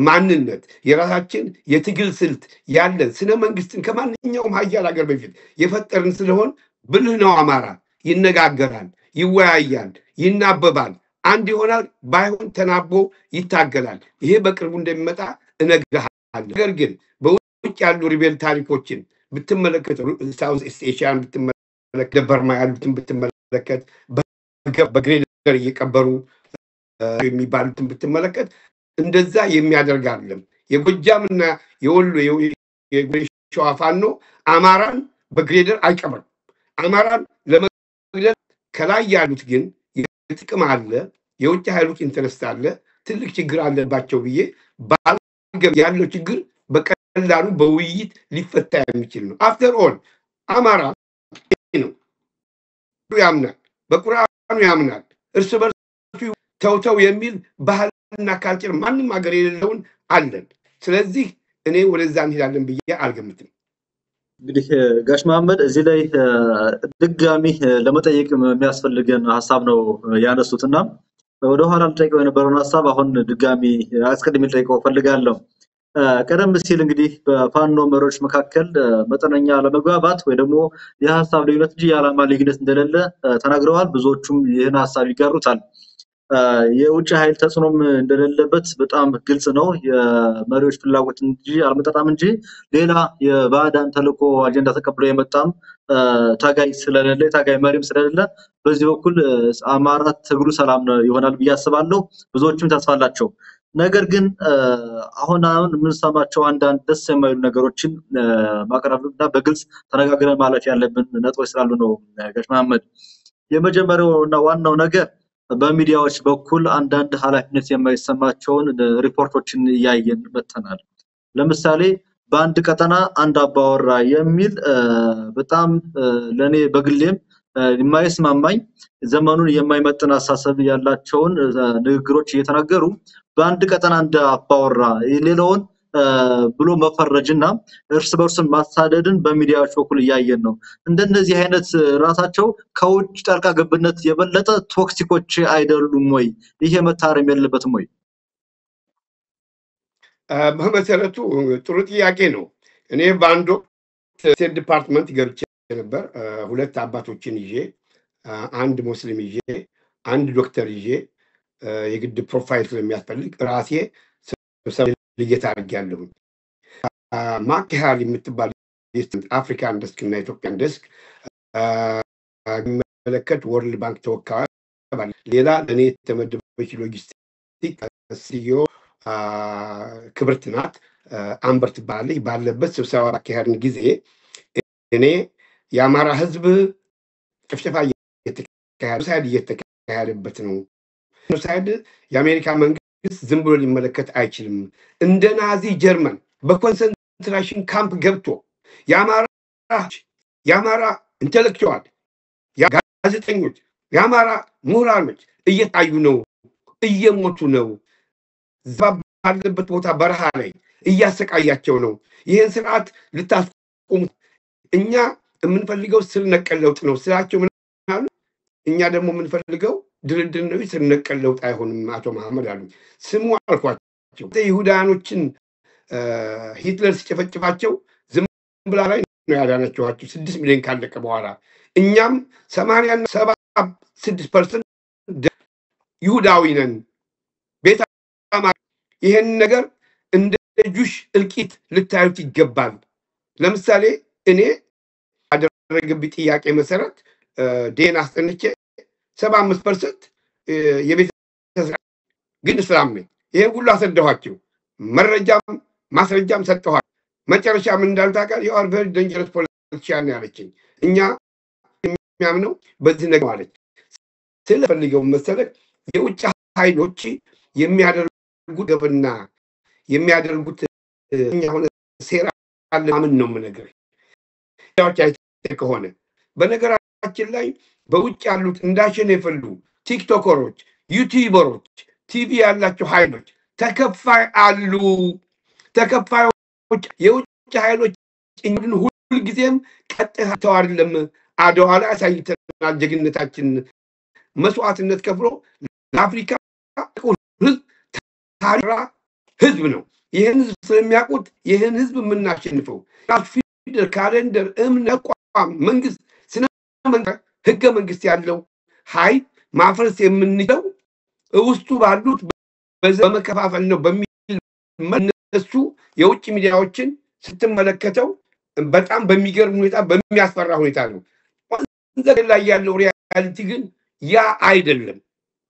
ማንነት የራሳችን የትግል ስልት ያለን ስነ መንግስትን ከማንኛውም ሀያል ሀገር በፊት የፈጠርን ስለሆን ብልህ ነው። አማራ ይነጋገራል፣ ይወያያል፣ ይናበባል፣ አንድ ይሆናል። ባይሆን ተናቦ ይታገላል። ይሄ በቅርቡ እንደሚመጣ እነግርሃለሁ። ነገር ግን በውጭ ያሉ ሪቤል ታሪኮችን ብትመለከት ሳውዝ ኢስት ኤሽያን ብትመለከት በርማ ያሉትን ብትመለከት በግሬደር እየቀበሩ የሚባሉትን ብትመለከት እንደዛ የሚያደርግ አይደለም። የጎጃምና የወሎ የሸዋ ፋኖ አማራን በግሬደር አይቀበርም። አማራን ለመግደል ከላይ ያሉት ግን ጥቅም አለ፣ የውጭ ኃይሎች ኢንተረስት አለ፣ ትልቅ ችግር አለባቸው ብዬ ያለው ችግር በቀላሉ በውይይት ሊፈታ የሚችል ነው። አፍተር ኦል አማራ ነው ያምናል፣ በቁርአኑ ያምናል። እርስ በርሱ ተውተው የሚል ባህልና ካልቸር ማንም ሀገር የሌለውን አለን። ስለዚህ እኔ ወደዛ እንሄዳለን ብዬ አልገምትም። እንግዲህ ጋሽ መሐመድ እዚህ ላይ ድጋሚ ለመጠየቅ የሚያስፈልገን ሀሳብ ነው ያነሱትና ወደ ኋላ ልጠይቀው የነበረውን ሀሳብ አሁን ድጋሚ አስቀድሜ ልጠይቀው ፈልጋለሁ። ቀደም ሲል እንግዲህ በፋኖ መሪዎች መካከል መጠነኛ ለመግባባት ወይ ደግሞ የሀሳብ ልዩነት እንጂ የዓላማ ልዩነት እንደሌለ ተናግረዋል። ብዙዎቹም ይህን ሀሳብ ይጋሩታል። የውጭ ኃይል ተጽዕኖም እንደሌለበት በጣም ግልጽ ነው። የመሪዎች ፍላጎት እንጂ አልመጣጣም እንጂ ሌላ የባዕዳን ተልዕኮ አጀንዳ ተቀብሎ የመጣም ታጋይ ስለሌለ ታጋይ መሪም ስለሌለ በዚህ በኩል አማራ ትግሉ ሰላም ይሆናል ብዬ አስባለሁ። ብዙዎችም ተስፋ አላቸው። ነገር ግን አሁን የምንሰማቸው አንዳንድ ደስ የማይሉ ነገሮችን ማቅረብና በግልጽ ተነጋግረን ማለፍ ያለብን ነጥቦች ስላሉ ነው ጋሽ መሐመድ። የመጀመሪያውና ዋናው ነገር በሚዲያዎች በኩል አንዳንድ ኃላፊነት የማይሰማቸውን ሪፖርቶችን እያየን መተናል። ለምሳሌ በአንድ ቀጠና አንድ አባወራ የሚል በጣም ለኔ በግሌም የማይስማማኝ ዘመኑን የማይመጥን አሳሰብ ያላቸውን ንግግሮች እየተናገሩ በአንድ ቀጠና አንድ አባወራ ሌላውን ብሎ መፈረጅና እርስ በርሱን ማሳደድን በሚዲያዎች በኩል እያየን ነው። እንደነዚህ አይነት ራሳቸው ከውጭ ጣልቃ ገብነት የበለጠ ቶክሲኮች አይደሉም ወይ? ይሄ መታረም የለበትም ወይ? በመሰረቱ ጥሩ ጥያቄ ነው። እኔ በአንድ ወቅት ስቴት ዲፓርትመንት ገብቼ ነበር። ሁለት አባቶችን ይዤ፣ አንድ ሙስሊም ይዤ፣ አንድ ዶክተር ይዤ የግድ ፕሮፋይል ስለሚያስፈልግ ራሴ ልየት አድርጌያለሁ። ማኪሃል የምትባል አፍሪካን ደስክ እና ኢትዮጵያን ደስክ የሚመለከት ወርልድ ባንክ ተወካይ፣ ሌላ ለእኔ የተመደበች ሎጂስቲክ ሲዮ ክብርት ናት፣ አንበር ትባላለች። ባለበት ስብሰባ ባካሄድን ጊዜ እኔ የአማራ ህዝብ ጭፍጨፋ እየተካሄደበት ነው፣ ሳይድ የአሜሪካ መንግስት ዝም ብሎ ሊመለከት አይችልም። እንደ ናዚ ጀርመን በኮንሰንትሬሽን ካምፕ ገብቶ የአማራ ኢንተሌክቹዋል ጋዜጠኞች፣ የአማራ ምሁራኖች እየታዩ ነው፣ እየሞቱ ነው። ባለበት ቦታ በረሃ ላይ እያሰቃያቸው ነው። ይህን ስርዓት ልታስቆሙ፣ እኛ የምንፈልገው ስር ነቀል ለውጥ ነው ስላቸው ምናሉ። እኛ ደግሞ የምንፈልገው ድርድር ነው፣ ስር ነቀል ለውጥ አይሆንም አቶ መሐመድ አሉ። ስሙ አልኳቸው። ይሁዳኖችን ሂትለር ሲጨፈጭፋቸው ዝም ብላ ላይ ነው ያዳነችኋችሁ 6 ሚሊዮን ካለቀ በኋላ እኛም 87% ይሁዳዊ ነን ቤተ ይሄን ነገር እንደ ጁሽ እልቂት ልታዩት ይገባል። ለምሳሌ እኔ አደረገብኝ ጥያቄ መሰረት ዴን አስጠንቼ 75% የቤተ ግን እስላም ነኝ። ይሄን ሁሉ አሰደኋቸው። መረጃም ማስረጃም ሰጠኋቸው። መጨረሻ ምን እንዳልታውቃል you are very dangerous politician ያለችኝ። እኛ የሚያምነው በዚህ ነገር ማለት ስለፈልገው መሰለህ የውጭ ኃይሎች የሚያደርጉት ገብና የሚያደርጉት እኛ ሆነ ሴራ አለምን ነው የምነግርህ። ያዎች ከሆነ በነገራችን ላይ በውጭ ያሉት እንዳሸን የፈሉ ቲክቶከሮች፣ ዩቲዩበሮች፣ ቲቪ ያላቸው ኃይሎች ተከፋይ አሉ። ተከፋዮች የውጭ ኃይሎች እንግዲህ ሁሉ ጊዜም ቀጥታው አይደለም አድዋ ላይ አሳይተናል። ጀግንነታችን መስዋዕትነት ከፍሎ ለአፍሪካ ህዝብ ታራ ህዝብ ነው። ይሄን ህዝብ ስለሚያውቁት ይሄን ህዝብ የምናሸንፈው ፊደል ካሌንደር እምነት ቋም መንግስት ስነ መንግስት ህገ መንግስት ያለው ኃይል ማፍረስ የምንችለው ውስጡ ባሉት በመከፋፈል ነው በሚል እነሱ የውጭ ሚዲያዎችን ስትመለከተው በጣም በሚገርም ሁኔታ በሚያስፈራ ሁኔታ ነው። ወንዘል ላይ ያለው ሪያሊቲ ግን ያ አይደለም።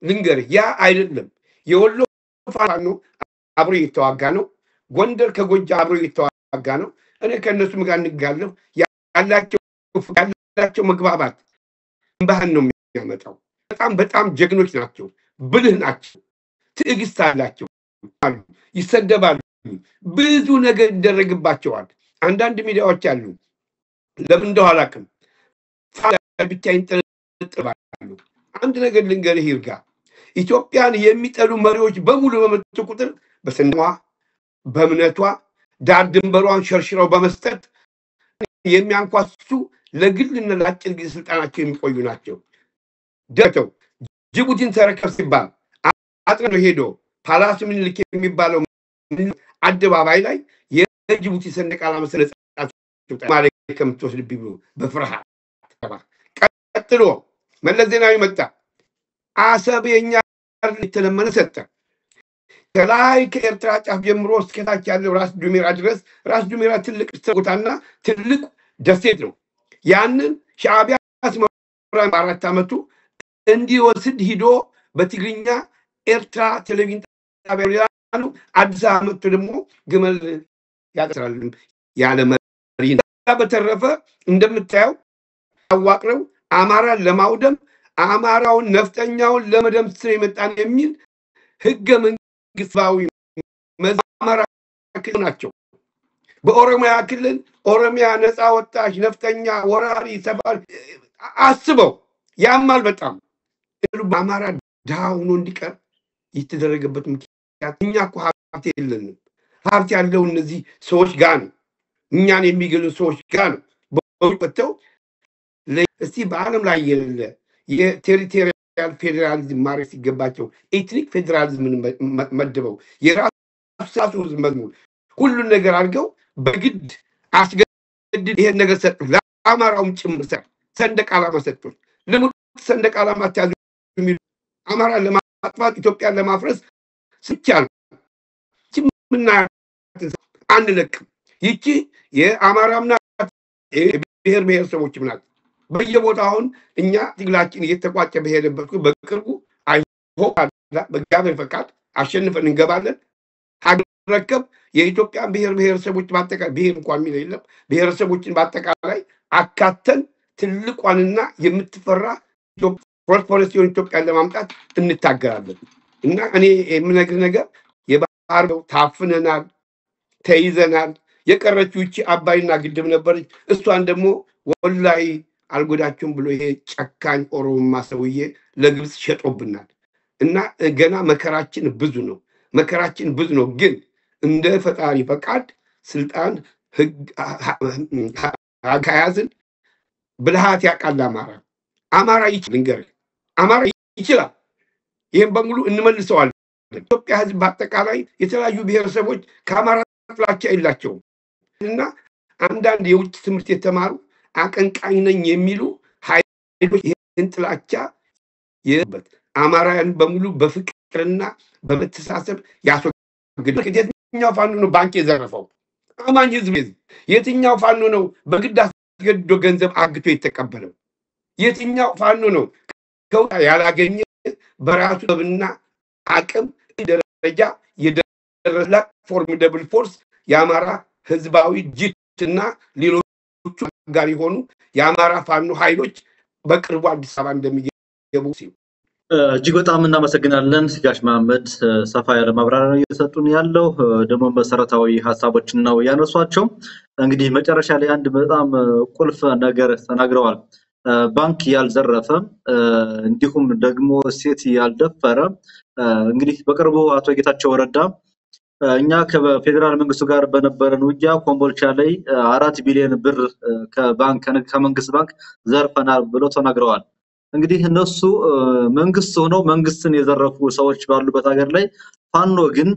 ልንገር ያ አይደለም። የወሎ ፋኖ አብሮ እየተዋጋ ነው። ጎንደር ከጎጃም አብሮ እየተዋጋ ነው። እኔ ከነሱ ጋር እንጋለሁ። ያላቸው መግባባት ባህን ነው የሚያመጣው። በጣም ጀግኖች ናቸው። ብልህ ናቸው። ትዕግስት አላቸው። ይሰደባሉ። ብዙ ነገር ይደረግባቸዋል። አንዳንድ ሚዲያዎች አሉ ለምን እንደው አላውቅም ብቻ ይንጠለጠላሉ። አንድ ነገር ልንገርህ ይርጋ ኢትዮጵያን የሚጠሉ መሪዎች በሙሉ በመጡ ቁጥር በሰንደሟ በእምነቷ ዳር ድንበሯን ሸርሽረው በመስጠት የሚያንኳሱ ለግልና ለአጭር ጊዜ ስልጣናቸው የሚቆዩ ናቸው። ደተው ጅቡቲን ተረከብ ሲባል አጥኖ ሄዶ ፓላስ ምኒልክ የሚባለው አደባባይ ላይ የጅቡቲ ሰንደቅ ዓላማ ስለጻፈ ማለት ከምትወስድ ብሎ በፍርሃት ቀጥሎ መለስ ዜናዊ መጣ። አሰብ የኛ የተለመነ ሰጠ። ከላይ ከኤርትራ ጫፍ ጀምሮ እስከታች ያለው ራስ ዱሜራ ድረስ ራስ ዱሜራ ትልቅ ቦታና ትልቅ ደሴት ነው። ያንን ሻዕቢያ አስመራ 4 ዓመቱ እንዲወስድ ሂዶ በትግርኛ ኤርትራ ቴሌቪዥን ጣቢያ ነው። አዲስ አመቱ ደግሞ ግመል ያቀራል ያለ መሪ። በተረፈ እንደምታየው አዋቅረው አማራን ለማውደም አማራውን ነፍጠኛውን ለመደምሰስ የመጣን የሚል ህገ መንግስታዊ መዛማራ ክልል ናቸው። በኦሮሚያ ክልል ኦሮሚያ ነፃ ወጣች ነፍጠኛ ወራሪ ተባል አስበው ያማል በጣም አማራ ዳውኖ እንዲቀር የተደረገበት ምክንያት እኛ እኮ ሀብት የለንም። ሀብት ያለው እነዚህ ሰዎች ጋር ነው። እኛን የሚገሉ ሰዎች ጋር ነው። በወጥተው እስቲ በዓለም ላይ የሌለ የቴሪቶሪያል ፌዴራሊዝም ማድረግ ሲገባቸው ኤትኒክ ፌዴራሊዝምን መድበው የራሱ መዝሙር ሁሉን ነገር አድርገው በግድ አስገድድ ይሄን ነገር ሰጡ። ለአማራውም ጭምር ሰንደቅ ዓላማ ሰጡት። ለምን ሰንደቅ ዓላማ ታዙ የሚሉ አማራን ለማጥፋት ኢትዮጵያን ለማፍረስ ስቻል ምን አንለቅም። ይቺ የአማራምና ብሔር ብሔረሰቦችም ናት። በየቦታውን እኛ ትግላችን እየተቋጨ በሄደበት በቅርቡ አይሆን በእግዚአብሔር ፈቃድ አሸንፈን እንገባለን። ሀገር ረከብ የኢትዮጵያን ብሔር ብሔረሰቦች በአጠቃላይ ብሔር እንኳን የሚል የለም ብሔረሰቦችን በአጠቃላይ አካተን ትልቋንና የምትፈራ ፕሮስፐረሲውን ኢትዮጵያን ለማምጣት እንታገላለን። እና እኔ የምነግርህ ነገር የባህር ታፍነናል፣ ተይዘናል። የቀረችው እቺ አባይና ግድብ ነበረች። እሷን ደግሞ ወላይ አልጎዳችሁም ብሎ ይሄ ጨካኝ ኦሮሞማ ሰውዬ ለግብጽ ሸጦብናል። እና ገና መከራችን ብዙ ነው። መከራችን ብዙ ነው። ግን እንደ ፈጣሪ ፈቃድ ስልጣን ከያዝን ብልሃት ያቃል አማራ ይችላል። አማራ ይችላል። ይሄን በሙሉ እንመልሰዋለን። ኢትዮጵያ ህዝብ በአጠቃላይ የተለያዩ ብሔረሰቦች ከአማራ ጥላቻ የላቸውም። እና አንዳንድ የውጭ ትምህርት የተማሩ አቀንቃኝ ነኝ የሚሉ ኃይሎች ይህን ጥላቻ የበት አማራን በሙሉ በፍቅርና በመተሳሰብ ያስወግድ። የትኛው ፋኖ ነው ባንክ የዘረፈው? አማኝ ህዝብ የትኛው ፋኖ ነው በግድ አስገድዶ ገንዘብ አግቶ የተቀበለው? የትኛው ፋኖ ነው ከውጣ ያላገኘ በራሱ ሰብና አቅም ደረጃ የደረሰ ፎርሚደብል ፎርስ የአማራ ህዝባዊ ጅትና ሌሎቹ ጋር የሆኑ የአማራ ፋኖ ኃይሎች በቅርቡ አዲስ አበባ እንደሚገቡ ሲሉ እጅግ በጣም እናመሰግናለን። ጋሽ መሐመድ ሰፋ ያለ ማብራሪያ እየሰጡን ያለው ደግሞ መሰረታዊ ሐሳቦችን ነው ያነሷቸው። እንግዲህ መጨረሻ ላይ አንድ በጣም ቁልፍ ነገር ተናግረዋል። ባንክ ያልዘረፈ እንዲሁም ደግሞ ሴት ያልደፈረ እንግዲህ በቅርቡ አቶ ጌታቸው ረዳ እኛ ከፌደራል መንግስቱ ጋር በነበረን ውጊያ ኮምቦልቻ ላይ 4 ቢሊዮን ብር ከመንግስት ባንክ ዘርፈናል ብለው ተናግረዋል። እንግዲህ እነሱ መንግስት ሆነው መንግስትን የዘረፉ ሰዎች ባሉበት ሀገር ላይ ፋኖ ግን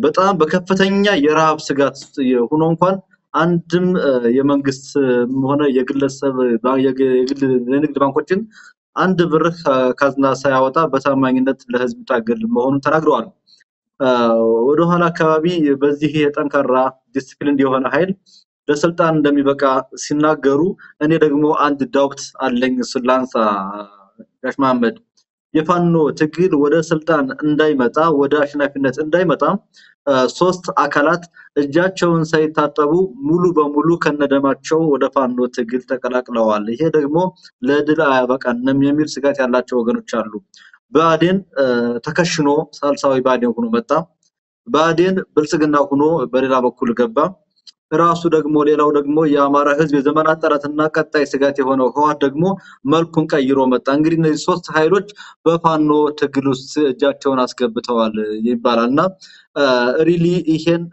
በጣም በከፍተኛ የረሃብ ስጋት ሆኖ እንኳን አንድም የመንግስት ሆነ የግለሰብ የንግድ ባንኮችን አንድ ብር ካዝና ሳያወጣ በታማኝነት ለህዝብ ታገል መሆኑን ተናግረዋል። ወደ ኋላ አካባቢ በዚህ የጠንካራ ዲሲፕሊን የሆነ ኃይል ለስልጣን እንደሚበቃ ሲናገሩ እኔ ደግሞ አንድ ዳውት አለኝ ስላንሳ ጋሽ መሐመድ የፋኖ ትግል ወደ ስልጣን እንዳይመጣ ወደ አሸናፊነት እንዳይመጣ ሶስት አካላት እጃቸውን ሳይታጠቡ ሙሉ በሙሉ ከነደማቸው ወደ ፋኖ ትግል ተቀላቅለዋል። ይሄ ደግሞ ለድል አያበቃንም የሚል ስጋት ያላቸው ወገኖች አሉ። ብአዴን ተከሽኖ ሳልሳዊ ብአዴን ሆኖ መጣ። ብአዴን ብልጽግና ሆኖ በሌላ በኩል ገባ። ራሱ ደግሞ ሌላው ደግሞ የአማራ ህዝብ የዘመናት ጠላትና ቀጣይ ስጋት የሆነው ህወሓት ደግሞ መልኩን ቀይሮ መጣ። እንግዲህ እነዚህ ሶስት ኃይሎች በፋኖ ትግል ውስጥ እጃቸውን አስገብተዋል ይባላልና ሪሊ ይሄን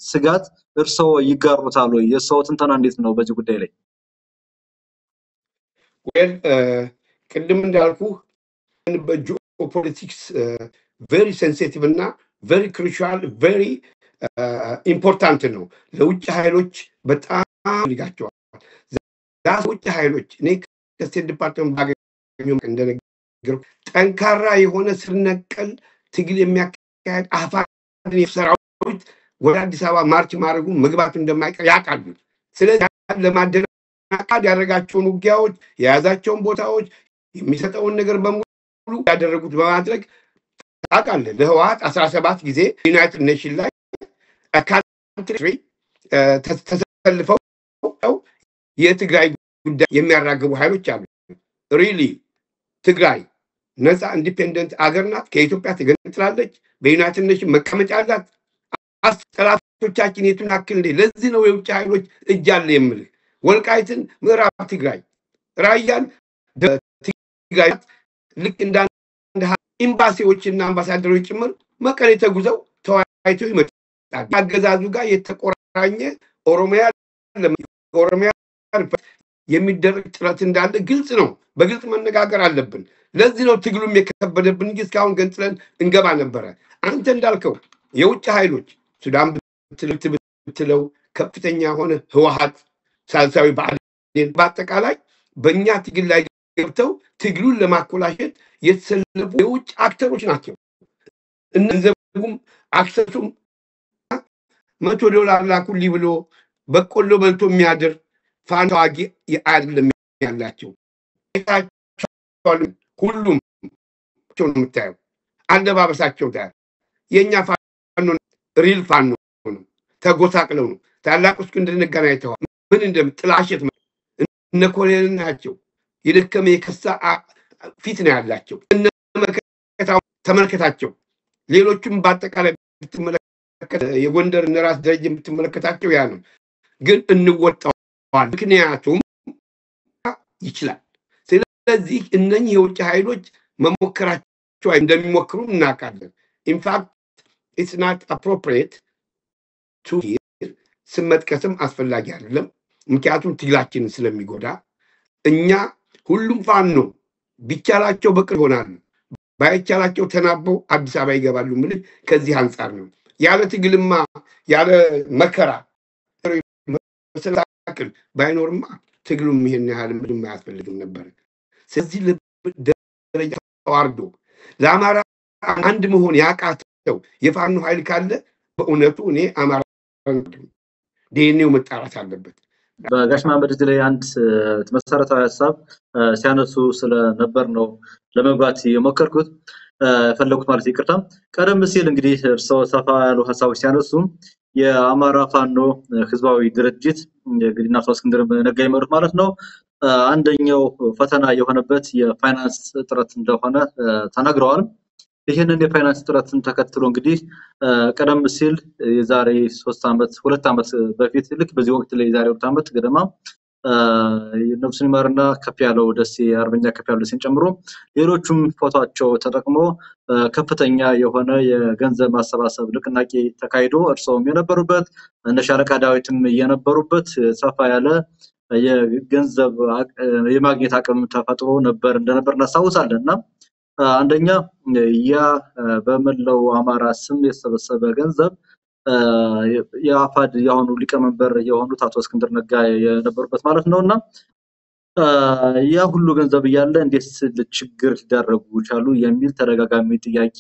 ስጋት እርሰው ይጋሩታል ወይ? የሰው ትንተና እንዴት ነው በዚህ ጉዳይ ላይ? ቅድም እንዳልኩ በጂኦፖለቲክስ ቬሪ ሴንሲቲቭ እና ቬሪ ክሩሻል ቬሪ ኢምፖርታንት ነው። ለውጭ ኃይሎች በጣም ይጋቸዋል። ውጭ ኃይሎች እኔ ከስቴት ዲፓርትመንት ባገኘው እንደነገርኩ ጠንካራ የሆነ ስር ነቀል ትግል የሚያካሄድ አፋን ሰራዊት ወደ አዲስ አበባ ማርች ማድረጉ መግባቱ እንደማይቀር ያውቃሉ። ስለዚህ ለማደናቀፍ ያደረጋቸውን ውጊያዎች የያዛቸውን ቦታዎች የሚሰጠውን ነገር በሙሉ ያደረጉት በማድረግ ታውቃለህ። ለህወሓት 17 ጊዜ ዩናይትድ ኔሽን ላይ ካንትሪ ተሰልፈው የትግራይ ጉዳይ የሚያራግቡ ኃይሎች አሉ። ሪሊ ትግራይ ነፃ ኢንዲፔንደንት አገር ናት። ከኢትዮጵያ ተገንጥላለች። በዩናይትድ ኔሽን መቀመጫ አላት። ጠላቶቻችን የቱን ያክል እንደ ለዚህ ነው የውጭ ኃይሎች እጅ አለ የምልህ። ወልቃይትን ምዕራብ ትግራይ ራያን ትግራይ ልክ እንደ ኤምባሲዎችና አምባሳደሮች ጭምር መቀሌ ተጉዘው ተወያይተው ይመጣሉ። አገዛዙ ጋር የተቆራኘ ኦሮሚያ የሚደረግ ጥረት እንዳለ ግልጽ ነው። በግልጽ መነጋገር አለብን። ለዚህ ነው ትግሉም የከበደብን እንጂ እስካሁን ገንጥለን እንገባ ነበረ። አንተ እንዳልከው የውጭ ኃይሎች ሱዳን ብትለው ከፍተኛ ሆነ ህወሓት ሳልሳዊ ብአዴን በአጠቃላይ በእኛ ትግል ላይ ገብተው ትግሉን ለማኮላሸት የተሰለፉ የውጭ አክተሮች ናቸው። ገንዘቡም አክሰሱም $100 ላኩልኝ ብሎ በቆሎ በልቶ የሚያድር ፋኖ ተዋጊ አይደለም ያላቸው። ሁሉም ነው የምታየው፣ አለባበሳቸው ታያል። የእኛ ፋኖ ሪል ፋኖ ነው። ተጎሳቅለው ነው። ታላቁ እስክንድር ነጋን አይተዋል። ምን ጥላሸት እነ ኮሎኔል ናቸው። የደከመ የከሳ ፊት ነው ያላቸው። እነ ተመልከታቸው። ሌሎችም በአጠቃላይ የጎንደር ራስ ደረጃ የምትመለከታቸው ያ ነው። ግን እንወጣዋለን፣ ምክንያቱም ይችላል። ስለዚህ እነኚህ የውጭ ኃይሎች መሞከራቸው እንደሚሞክሩ እናውቃለን። ኢንፋክት ኢትስ ናት አፕሮፕሪየት ቱ ስም መጥቀስም አስፈላጊ አይደለም፣ ምክንያቱም ትግላችንን ስለሚጎዳ። እኛ ሁሉም ፋኖ ቢቻላቸው በቅርብ ይሆናሉ፣ ባይቻላቸው ተናበው አዲስ አበባ ይገባሉ። ምን ከዚህ አንፃር ነው። ያለ ትግልማ ያለ መከራ መሰናክል ባይኖርማ ትግሉም ይሄን ያህል ምንም አያስፈልግም ነበር። ስለዚህ ደረጃ ተዋርዶ ለአማራ አንድ መሆን ያቃተው የፋኖ ኃይል ካለ በእውነቱ እኔ አማራ ዲኤንኤው መጣራት አለበት። በጋሽ መሐመድ እዚህ ላይ አንድ መሰረታዊ ሀሳብ ሲያነሱ ስለነበር ነው ለመግባት የሞከርኩት ፈለኩት ማለት ይቅርታ። ቀደም ሲል እንግዲህ እርስዎ ሰፋ ያሉ ሀሳቦች ሲያነሱ የአማራ ፋኖ ህዝባዊ ድርጅት እንግዲህ አቶ እስክንድር ነጋ ይመሩት ማለት ነው አንደኛው ፈተና የሆነበት የፋይናንስ እጥረት እንደሆነ ተናግረዋል። ይሄንን የፋይናንስ እጥረትን ተከትሎ እንግዲህ ቀደም ሲል የዛሬ 3 ዓመት 2 ዓመት በፊት ልክ በዚህ ወቅት ላይ የዛሬ 2 ዓመት ገደማ ነፍሱን ይማርና ከፍ ያለው ደሴ አርበኛ ከፍ ያለው ደሴን ጨምሮ ሌሎችም ፎቶአቸው ተጠቅሞ ከፍተኛ የሆነ የገንዘብ ማሰባሰብ ንቅናቄ ተካሂዶ እርሶም የነበሩበት እነ ሻለቃ ዳዊትም የነበሩበት ሰፋ ያለ የገንዘብ የማግኘት አቅም ተፈጥሮ እንደነበር እናስታውሳለንና አንደኛ ያ በመላው አማራ ስም የተሰበሰበ ገንዘብ የአፋድ ያሁኑ ሊቀመንበር የሆኑት አቶ እስክንድር ነጋ የነበሩበት ማለት ነውና ያ ሁሉ ገንዘብ እያለ እንዴት ለችግር ሊዳረጉ ቻሉ የሚል ተደጋጋሚ ጥያቄ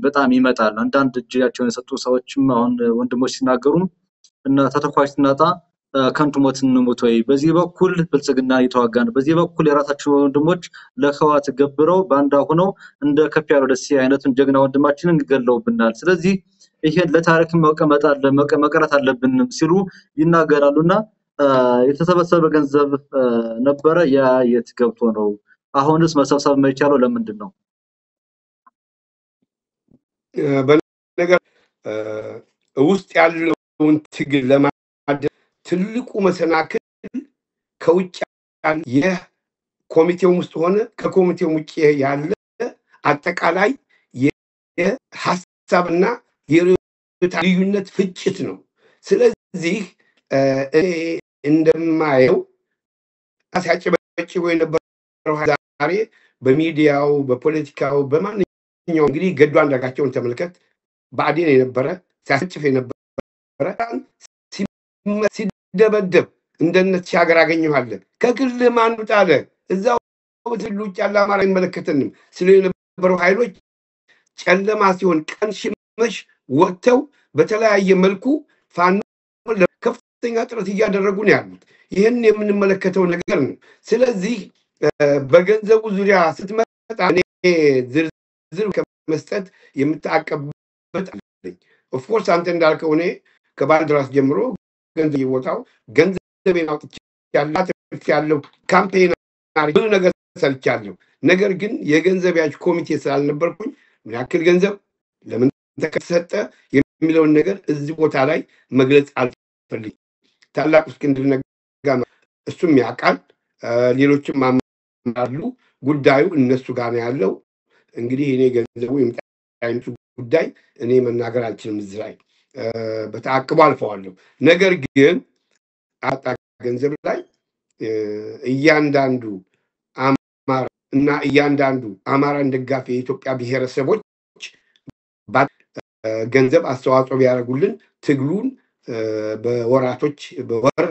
በጣም ይመጣል። አንዳንድ እጃቸውን የሰጡ ሰዎችም አሁን ወንድሞች ሲናገሩም እና ተተኳሽ ስናጣ ከንቱ ሞት እንሙት ወይ በዚህ በኩል ብልጽግና ይተዋጋን በዚህ በኩል የራሳቸው ወንድሞች ለህዋት ገብረው ባንዳ ሆነው እንደ ከፍ ያለው ደሴ አይነቱን ጀግና ወንድማችንን ገለውብናል። ስለዚህ ይሄን ለታሪክ መቀረት አለብን ሲሉ ይናገራሉና የተሰበሰበ ገንዘብ ነበረ ያ የት ገብቶ ነው? አሁንስ መሰብሰብ የማይቻለው ለምንድን ነው? በነገር ውስጥ ያለውን ትግል ለማድረግ ትልቁ መሰናክል ከውጭ የኮሚቴው ውስጥ ሆነ ከኮሚቴው ውጭ ያለ አጠቃላይ የሐሳብና የልዩነት ፍጭት ነው። ስለዚህ እኔ እንደማየው ሲያጨበጭበው የነበረው ዛሬ በሚዲያው በፖለቲካው በማንኛውም እንግዲህ ገዱ አንዳርጋቸውን ተመልከት ብአዴን የነበረ ሲያጨጭፍ የነበረ ሲደበደብ እንደነት ሲያገር አገኘዋለን ከግል ማን ጣለ እዛው ትሉ ውጭ ያለ አማራ አይመለከተንም ስለ የነበረው ኃይሎች ጨለማ ሲሆን ቀን ሲመሽ ወጥተው በተለያየ መልኩ ፋኖ ከፍተኛ ጥረት እያደረጉ ነው ያሉት። ይሄን የምንመለከተው ነገር ነው። ስለዚህ በገንዘቡ ዙሪያ ስትመጣ እኔ ዝርዝር ከመስጠት የምታቀበት አለኝ። ኦፍ ኮርስ አንተ እንዳልከው እኔ ከባልደራስ ጀምሮ ገንዘብ ይወጣው ገንዘቤን አውጥቻለሁ ካምፔን ብዙ ነገር ሰርቻለሁ። ነገር ግን የገንዘብ ያዥ ኮሚቴ ስላልነበርኩኝ ምን ያክል ገንዘብ ለምን ተከሰጠ የሚለውን ነገር እዚህ ቦታ ላይ መግለጽ አልፈልግም። ታላቁ እስክንድር ነጋ እሱም ያውቃል፣ ሌሎችም አሉ። ጉዳዩ እነሱ ጋር ነው ያለው። እንግዲህ እኔ ገንዘቡ የምጣይምቱ ጉዳይ እኔ መናገር አልችልም። እዚህ ላይ በተአቅቦ አልፈዋለሁ። ነገር ግን አጣ ገንዘብ ላይ እያንዳንዱ አማራ እና እያንዳንዱ አማራን ደጋፊ የኢትዮጵያ ብሔረሰቦች ገንዘብ አስተዋጽኦ ቢያደርጉልን ትግሉን በወራቶች በወር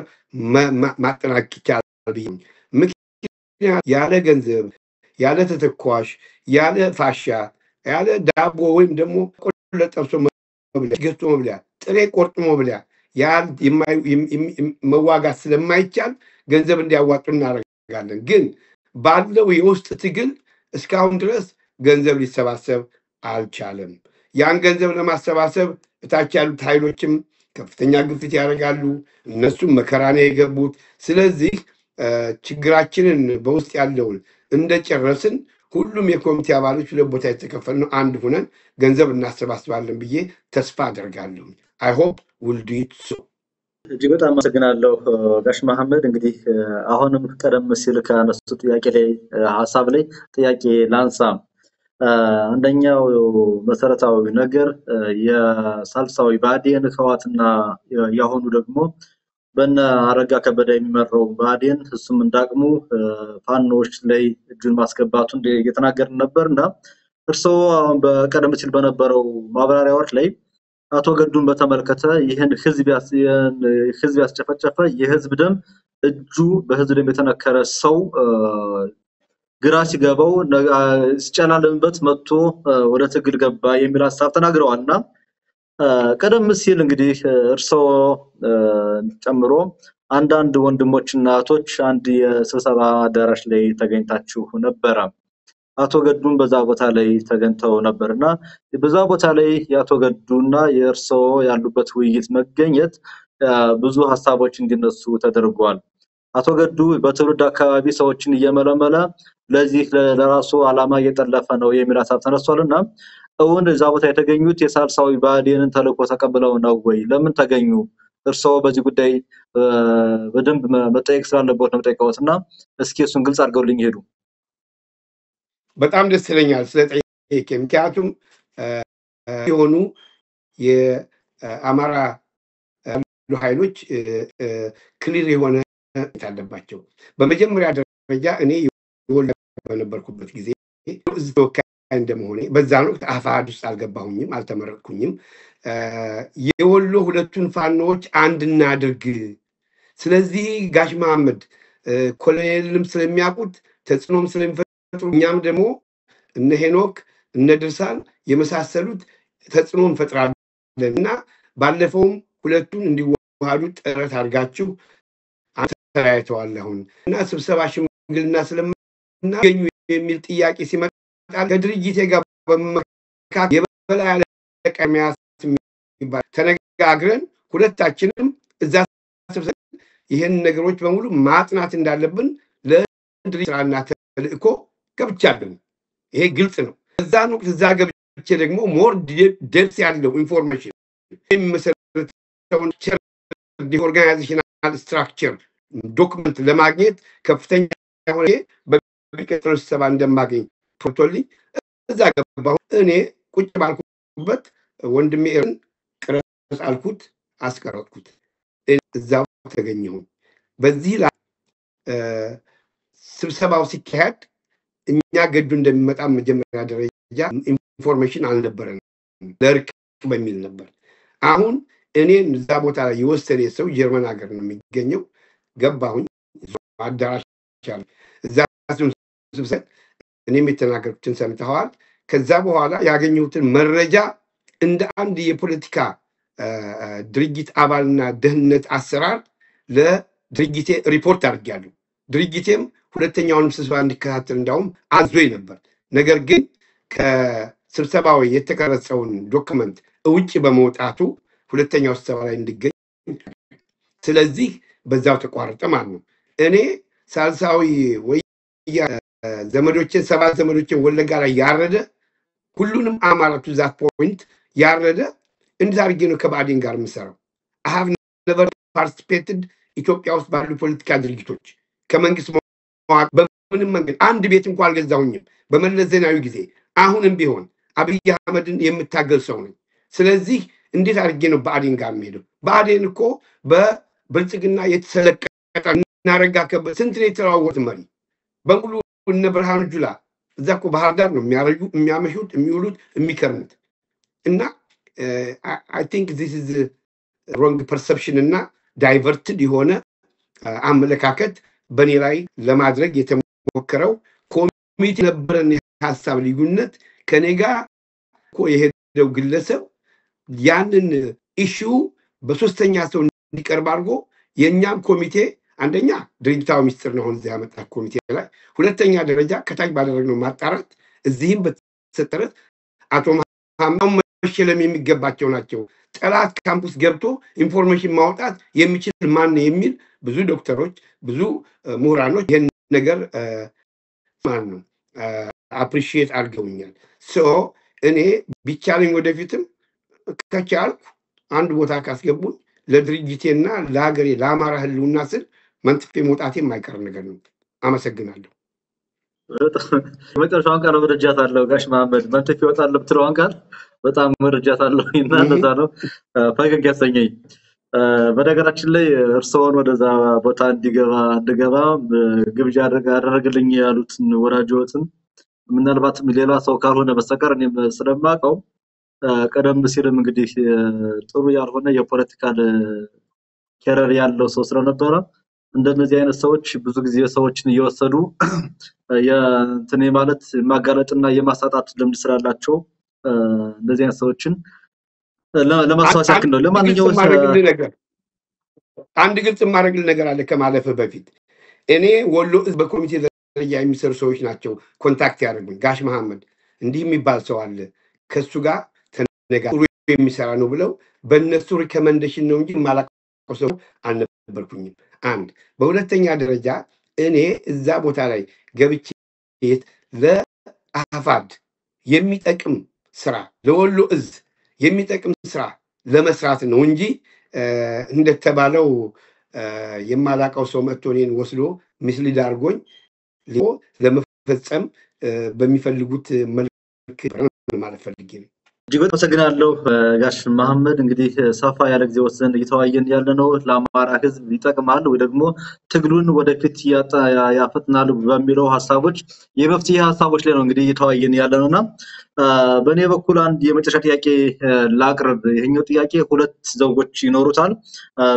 ማጠናቀቅ ይቻላል ብዬ ምክንያት ያለ ገንዘብ ያለ ተተኳሽ ያለ ፋሻ ያለ ዳቦ ወይም ደግሞ ቆለጠብሶ ገዝቶ መብሊያ ጥሬ ቆርጥሞ መብሊያ መዋጋት ስለማይቻል ገንዘብ እንዲያዋጡ እናደርጋለን። ግን ባለው የውስጥ ትግል እስካሁን ድረስ ገንዘብ ሊሰባሰብ አልቻለም። ያን ገንዘብ ለማሰባሰብ እታች ያሉት ኃይሎችም ከፍተኛ ግፊት ያደርጋሉ። እነሱም መከራ ነው የገቡት። ስለዚህ ችግራችንን በውስጥ ያለውን እንደጨረስን ሁሉም የኮሚቴ አባሎች ለቦታ የተከፈልን አንድ ሆነን ገንዘብ እናሰባስባለን ብዬ ተስፋ አደርጋለሁ። አይ ሆፕ ዊል ዱ ኢት ሶ። እጅግ በጣም አመሰግናለሁ ጋሽ መሐመድ። እንግዲህ አሁንም ቀደም ሲል ካነሱ ጥያቄ ላይ ሐሳብ ላይ ጥያቄ ላንሳ። አንደኛው መሰረታዊ ነገር የሳልሳዊ ብአዴን ህወሓትና ያሁኑ ደግሞ በእነ አረጋ ከበደ የሚመራው ብአዴን እሱም እንዳቅሙ ፋኖች ላይ እጁን ማስገባቱን እየተናገርን ነበርና እርስዎ በቀደም ሲል በነበረው ማብራሪያዎች ላይ አቶ ገዱን በተመለከተ ይህን ህዝብ ያስጨፈጨፈ የህዝብ ደም እጁ በህዝብ ደም የተነከረ ሰው ግራ ሲገባው ሲጨላለምበት መጥቶ ወደ ትግል ገባ የሚል ሐሳብ ተናግረዋልና ቀደም ሲል እንግዲህ እርሶ ጨምሮ አንዳንድ ወንድሞችና እህቶች አንድ የስብሰባ አዳራሽ ላይ ተገኝታችሁ ነበረ። አቶ ገዱን በዛ ቦታ ላይ ተገኝተው ነበርና በዛ ቦታ ላይ የአቶ ገዱና የእርሶ ያሉበት ውይይት መገኘት ብዙ ሐሳቦች እንዲነሱ ተደርጓል። አቶ ገዱ በትውልድ አካባቢ ሰዎችን እየመለመለ ለዚህ ለራሱ ዓላማ እየጠለፈ ነው የሚል ሐሳብ ተነስቷልና እውን እዛ ቦታ የተገኙት የሳልሳዊ ብአዴንን ተልዕኮ ተቀብለው ነው ወይ? ለምን ተገኙ? እርሶ በዚህ ጉዳይ በደንብ መጠየቅ ስላለበት ነው ጠይቀውትና እስኪ እሱን ግልጽ አድርገውልኝ ሄዱ። በጣም ደስ ይለኛል ስለጠየቄ። ምክንያቱም የሆኑ የአማራ ኃይሎች ክሊር የሆነ አለባቸው። በመጀመሪያ ደረጃ እኔ የወሎ በነበርኩበት ጊዜ እዚህ ተወካይ እንደመሆኔ በዛን ወቅት አፋሕድ ውስጥ አልገባሁኝም፣ አልተመረጥኩኝም። የወሎ ሁለቱን ፋኖዎች አንድ እናድርግ። ስለዚህ ጋሽ መሐመድ ኮሎኔልም ስለሚያውቁት ተጽዕኖም ስለሚፈጥሩ እኛም ደግሞ እነ ሄኖክ እነ ድርሳን የመሳሰሉት ተጽዕኖ እንፈጥራለን እና ባለፈውም ሁለቱን እንዲዋሃዱ ጥረት አድርጋችሁ ተለያይተዋል አሁን እና ስብሰባ ሽምግልና ስለምናገኙ የሚል ጥያቄ ሲመጣ ከድርጅቴ ጋር በመካከል የበላይ አለቃ የሚባል ተነጋግረን ሁለታችንም እዛ ስብሰባ ይሄን ነገሮች በሙሉ ማጥናት እንዳለብን ለድርጅት ስራና ተልእኮ ገብቻለሁ። ይሄ ግልጽ ነው። እዛን ወቅት እዛ ገብቼ ደግሞ ሞር ዴፕስ ያለው ኢንፎርሜሽን የሚመሰረተውን ኦርጋናይዜሽናል ስትራክቸር ዶክመንት ለማግኘት ከፍተኛ የሆነ በሚቀጥለው ስብሰባ እንደማገኝ ቶቶልኝ እዛ ገባሁ። እኔ ቁጭ ባልኩበት ወንድሜ ኤርን ቅረጽ አልኩት፣ አስቀረጥኩት፣ እዛው ተገኘሁ። በዚህ ላይ ስብሰባው ሲካሄድ እኛ ገዱ እንደሚመጣ መጀመሪያ ደረጃ ኢንፎርሜሽን አልነበረንም፣ ለርቅ በሚል ነበር። አሁን እኔን እዛ ቦታ ላይ የወሰነ ሰው ጀርመን ሀገር ነው የሚገኘው። ገባሁኝ፣ አዳራሽ አለ። እዛ ስብሰባ እኔም የተናገርኩትን ሰምተዋል። ከዛ በኋላ ያገኘሁትን መረጃ እንደ አንድ የፖለቲካ ድርጅት አባልና ደህንነት አሰራር ለድርጅቴ ሪፖርት አድርጌያለሁ። ድርጅቴም ሁለተኛውንም ስብሰባ እንዲከታተል እንዳውም አዞኝ ነበር። ነገር ግን ከስብሰባው የተቀረጸውን ዶክመንት ውጭ በመውጣቱ ሁለተኛው ስብሰባ ላይ እንዲገኝ፣ ስለዚህ በዛው ተቋረጠ ማለት ነው። እኔ ሳልሳዊ ወያ ዘመዶችን 7 ዘመዶችን ወለጋ ላይ ያረደ ሁሉንም አማራ ቱ ዛት ፖይንት ያረደ እንዴት አድርጌ ነው ከባዴን ጋር የምሰራው? I have never participated ኢትዮጵያ ውስጥ ባሉ ፖለቲካ ድርጅቶች ከመንግስት በምንም መንገድ አንድ ቤት እንኳን አልገዛሁኝም በመለስ ዜናዊ ጊዜ። አሁንም ቢሆን አብይ አህመድን የምታገል ሰው ነኝ። ስለዚህ እንዴት አድርጌ ነው ብአዴን ጋር የምሄደው? ብአዴን እኮ በብልጽግና የተሰለቀቀ እናረጋ ከበደ ስንት ነው የተለዋወጡት መሪ በሙሉ እነ ብርሃኑ ጁላ እዛ እኮ ባህር ዳር ነው የሚያመሹት የሚውሉት የሚከርሙት። እና I think this is wrong perception እና ዳይቨርትድ የሆነ አመለካከት በኔ ላይ ለማድረግ የተሞከረው ኮሚቴ ነበረን። የሀሳብ ልዩነት ከኔ ጋር የሄደው ግለሰብ ያንን ኢሹ በሶስተኛ ሰው እንዲቀርብ አድርጎ የኛም ኮሚቴ አንደኛ ድርጅታዊ ሚስጥር ነው እዚህ ያመጣ ኮሚቴ ላይ፣ ሁለተኛ ደረጃ ከታች ባደረግነው ማጣራት እዚህም በተሰጠረት አቶ መሐመድ መሸለም የሚገባቸው ናቸው። ጠላት ካምፕስ ገብቶ ኢንፎርሜሽን ማውጣት የሚችል ማን ነው የሚል ብዙ ዶክተሮች ብዙ ምሁራኖች ይሄን ነገር ማን ነው አፕሪሺየት አድርገውኛል። ሶ እኔ ቢቻለኝ ወደፊትም ከቻልኩ አንድ ቦታ ካስገቡኝ ለድርጅቴና ለሀገሬ ለአማራ ህልውና ስል መንጥፌ መውጣቴ የማይቀር ነገር ነው። አመሰግናለሁ። መጨረሻውን ቃል ወርጃታለሁ። ጋሽ መሐመድ መንጥፌ ይወጣል ብትለዋን ቃል በጣም ወርጃታለሁ እና እንደዛ ነው ፈገግ ያሰኘኝ። በነገራችን ላይ እርሶን ወደዛ ቦታ እንድገባ ግብዣ አደረግልኝ ያሉትን ወዳጆትን ምናልባትም ሌላ ሰው ካልሆነ በስተቀር እኔም ስለማውቀው ቀደም ሲልም እንግዲህ ጥሩ ያልሆነ የፖለቲካል ኬረር ያለው ሰው ስለነበረ እንደነዚህ አይነት ሰዎች ብዙ ጊዜ ሰዎችን እየወሰዱ የእንትን ማለት ማጋለጥና የማሳጣት ልምድ ስላላቸው እንደዚህ አይነት ሰዎችን ለማስታወስ ያክል ነው። ለማንኛውም አንድ ግልጽ የማደርግልህ ነገር አለ ከማለፍ በፊት እኔ ወሎ በኮሚቴ ደረጃ የሚሰሩ ሰዎች ናቸው ኮንታክት ያደርጉኝ። ጋሽ መሐመድ እንዲህ የሚባል ሰው አለ ከሱ ጋር ተነጋግሮ የሚሰራ ነው ብለው በእነሱ ሪኮመንዴሽን ነው እንጂ ማላውቀው ሰው አልነበርኩኝም። አንድ በሁለተኛ ደረጃ እኔ እዛ ቦታ ላይ ገብቼ ለአፋድ የሚጠቅም ስራ ለወሎ እዝ የሚጠቅም ስራ ለመስራት ነው እንጂ እንደተባለው የማላውቀው ሰው መጥቶ እኔን ወስዶ ሚስሊድ አድርጎኝ ለመፈጸም በሚፈልጉት መልክ ማለት ፈልጌ ነው። እጅግ በጣም አመሰግናለሁ ጋሽ መሐመድ። እንግዲህ ሰፋ ያለ ጊዜ ወስደን እየተወያየን ያለነው ለአማራ ህዝብ ይጠቅማል ወይ ደግሞ ትግሉን ወደፊት ያፈጥናል በሚለው ሐሳቦች የመፍትሄ ሐሳቦች ላይ ነው እንግዲህ እየተወያየን ያለነውና በእኔ በኩል አንድ የመጨረሻ ጥያቄ ላቅርብ። ይሄኛው ጥያቄ ሁለት ዘውጎች ይኖሩታል።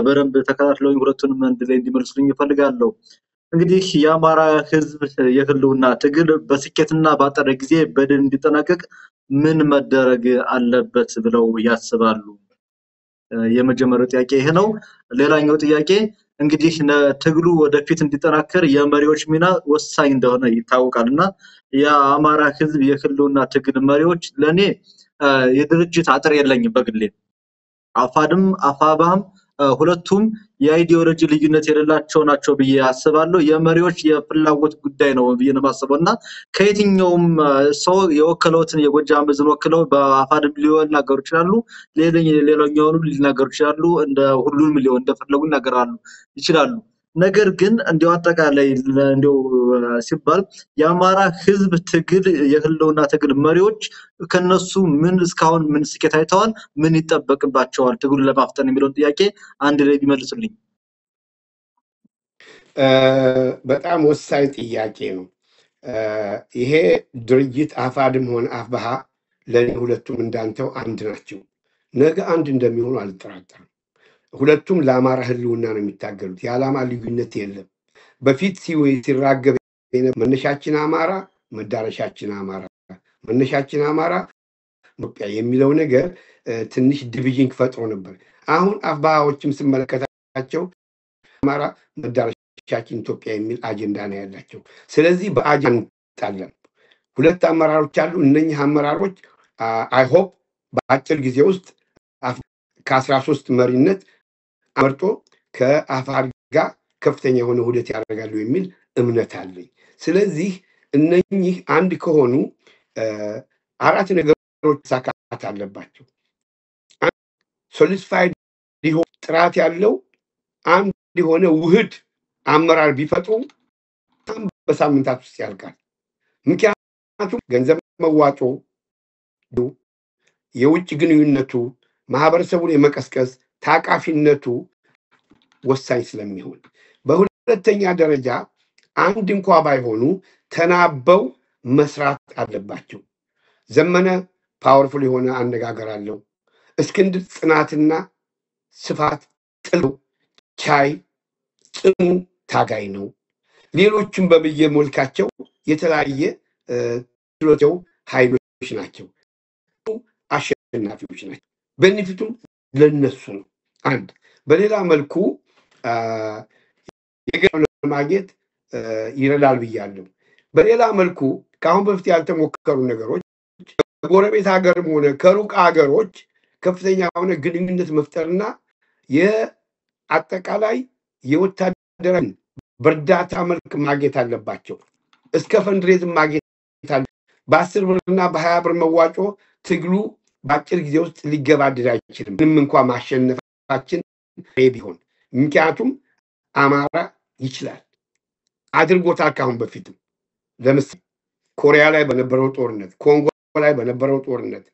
በደንብ ተከታትለውኝ ሁለቱንም አንድ ላይ እንዲመልሱልኝ እፈልጋለሁ። እንግዲህ የአማራ ህዝብ የህልውና ትግል በስኬትና ባጠረ ጊዜ በድል እንዲጠናቀቅ ምን መደረግ አለበት ብለው ያስባሉ? የመጀመሪያው ጥያቄ ይሄ ነው። ሌላኛው ጥያቄ እንግዲህ ትግሉ ወደፊት እንዲጠናከር የመሪዎች ሚና ወሳኝ እንደሆነ ይታወቃልና የአማራ ህዝብ የህልውና ትግል መሪዎች ለኔ የድርጅት አጥር የለኝም በግሌ አፋድም አፋባም ሁለቱም የአይዲዮሎጂ ልዩነት የሌላቸው ናቸው ብዬ አስባለሁ። የመሪዎች የፍላጎት ጉዳይ ነው ብዬ ነው ማስበውና ከየትኛውም ሰው የወከለውትን የጎጃም ህዝብ ወክለው በአፋድም ሊናገሩ ይችላሉ፣ ሌላኛውንም ሊናገሩ ይችላሉ፣ እንደ ሁሉንም ሊሆን እንደፈለጉ ይችላሉ። ነገር ግን እንዲያው አጠቃላይ እንዲያው ሲባል የአማራ ህዝብ ትግል የህልውና ትግል መሪዎች ከነሱ ምን እስካሁን ምን ስኬት አይተዋል፣ ምን ይጠበቅባቸዋል ትግሉን ለማፍጠን የሚለውን ጥያቄ አንድ ላይ ቢመልሱልኝ። በጣም ወሳኝ ጥያቄ ነው። ይሄ ድርጅት አፋድም ሆነ አፋብኃ ለኔ ሁለቱም እንዳንተው አንድ ናቸው። ነገ አንድ እንደሚሆኑ አልጠራጠርም። ሁለቱም ለአማራ ህልውና ነው የሚታገሉት። የዓላማ ልዩነት የለም። በፊት ሲራገብ መነሻችን አማራ፣ መዳረሻችን አማራ፣ መነሻችን አማራ ኢትዮጵያ የሚለው ነገር ትንሽ ዲቪዥን ፈጥሮ ነበር። አሁን አፋብኃዎችም ስመለከታቸው አማራ መዳረሻችን ኢትዮጵያ የሚል አጀንዳ ነው ያላቸው። ስለዚህ በአጀንዳ ሁለት አመራሮች አሉ። እነኚህ አመራሮች አይ ሆፕ በአጭር ጊዜ ውስጥ ከ13 መሪነት አመርጦ ከአፋድ ጋር ከፍተኛ የሆነ ውህደት ያደርጋሉ የሚል እምነት አለኝ። ስለዚህ እነኚህ አንድ ከሆኑ አራት ነገሮች ሳካት አለባቸው። ሶሊዲፋይድ ሊሆን ጥራት ያለው አንድ የሆነ ውህድ አመራር ቢፈጥሩ በሳምንታት ውስጥ ያልቃል። ምክንያቱም ገንዘብ መዋጮ፣ የውጭ ግንኙነቱ፣ ማህበረሰቡን የመቀስቀስ ታቃፊነቱ ወሳኝ ስለሚሆን፣ በሁለተኛ ደረጃ አንድ እንኳ ባይሆኑ ተናበው መስራት አለባቸው። ዘመነ ፓወርፉል የሆነ አነጋገር አለው። እስክንድር ጽናትና ስፋት ጥለው ቻይ ጽኑ ታጋይ ነው። ሌሎችም በየመልካቸው የተለያየ ችሎታው ኃይሎች ናቸው፣ አሸናፊዎች ናቸው። ቤኔፊቱም ለነሱ ነው። አንድ በሌላ መልኩ የገንዘብ ለማግኘት ይረዳል ብያለሁ። በሌላ መልኩ ከአሁን በፊት ያልተሞከሩ ነገሮች ከጎረቤት ሀገርም ሆነ ከሩቅ ሀገሮች ከፍተኛ የሆነ ግንኙነት መፍጠርና የአጠቃላይ የወታደራዊ በእርዳታ መልክ ማግኘት አለባቸው። እስከ ፈንድሬዝ ማግኘት አለ። በ10 ብርና በ20 ብር መዋጮ ትግሉ በአጭር ጊዜ ውስጥ ሊገባደድ አይችልም፣ ምንም እንኳ ማሸነፋችን ቢሆን። ምክንያቱም አማራ ይችላል፣ አድርጎታል። ካሁን በፊትም ለምሳሌ ኮሪያ ላይ በነበረው ጦርነት፣ ኮንጎ ላይ በነበረው ጦርነት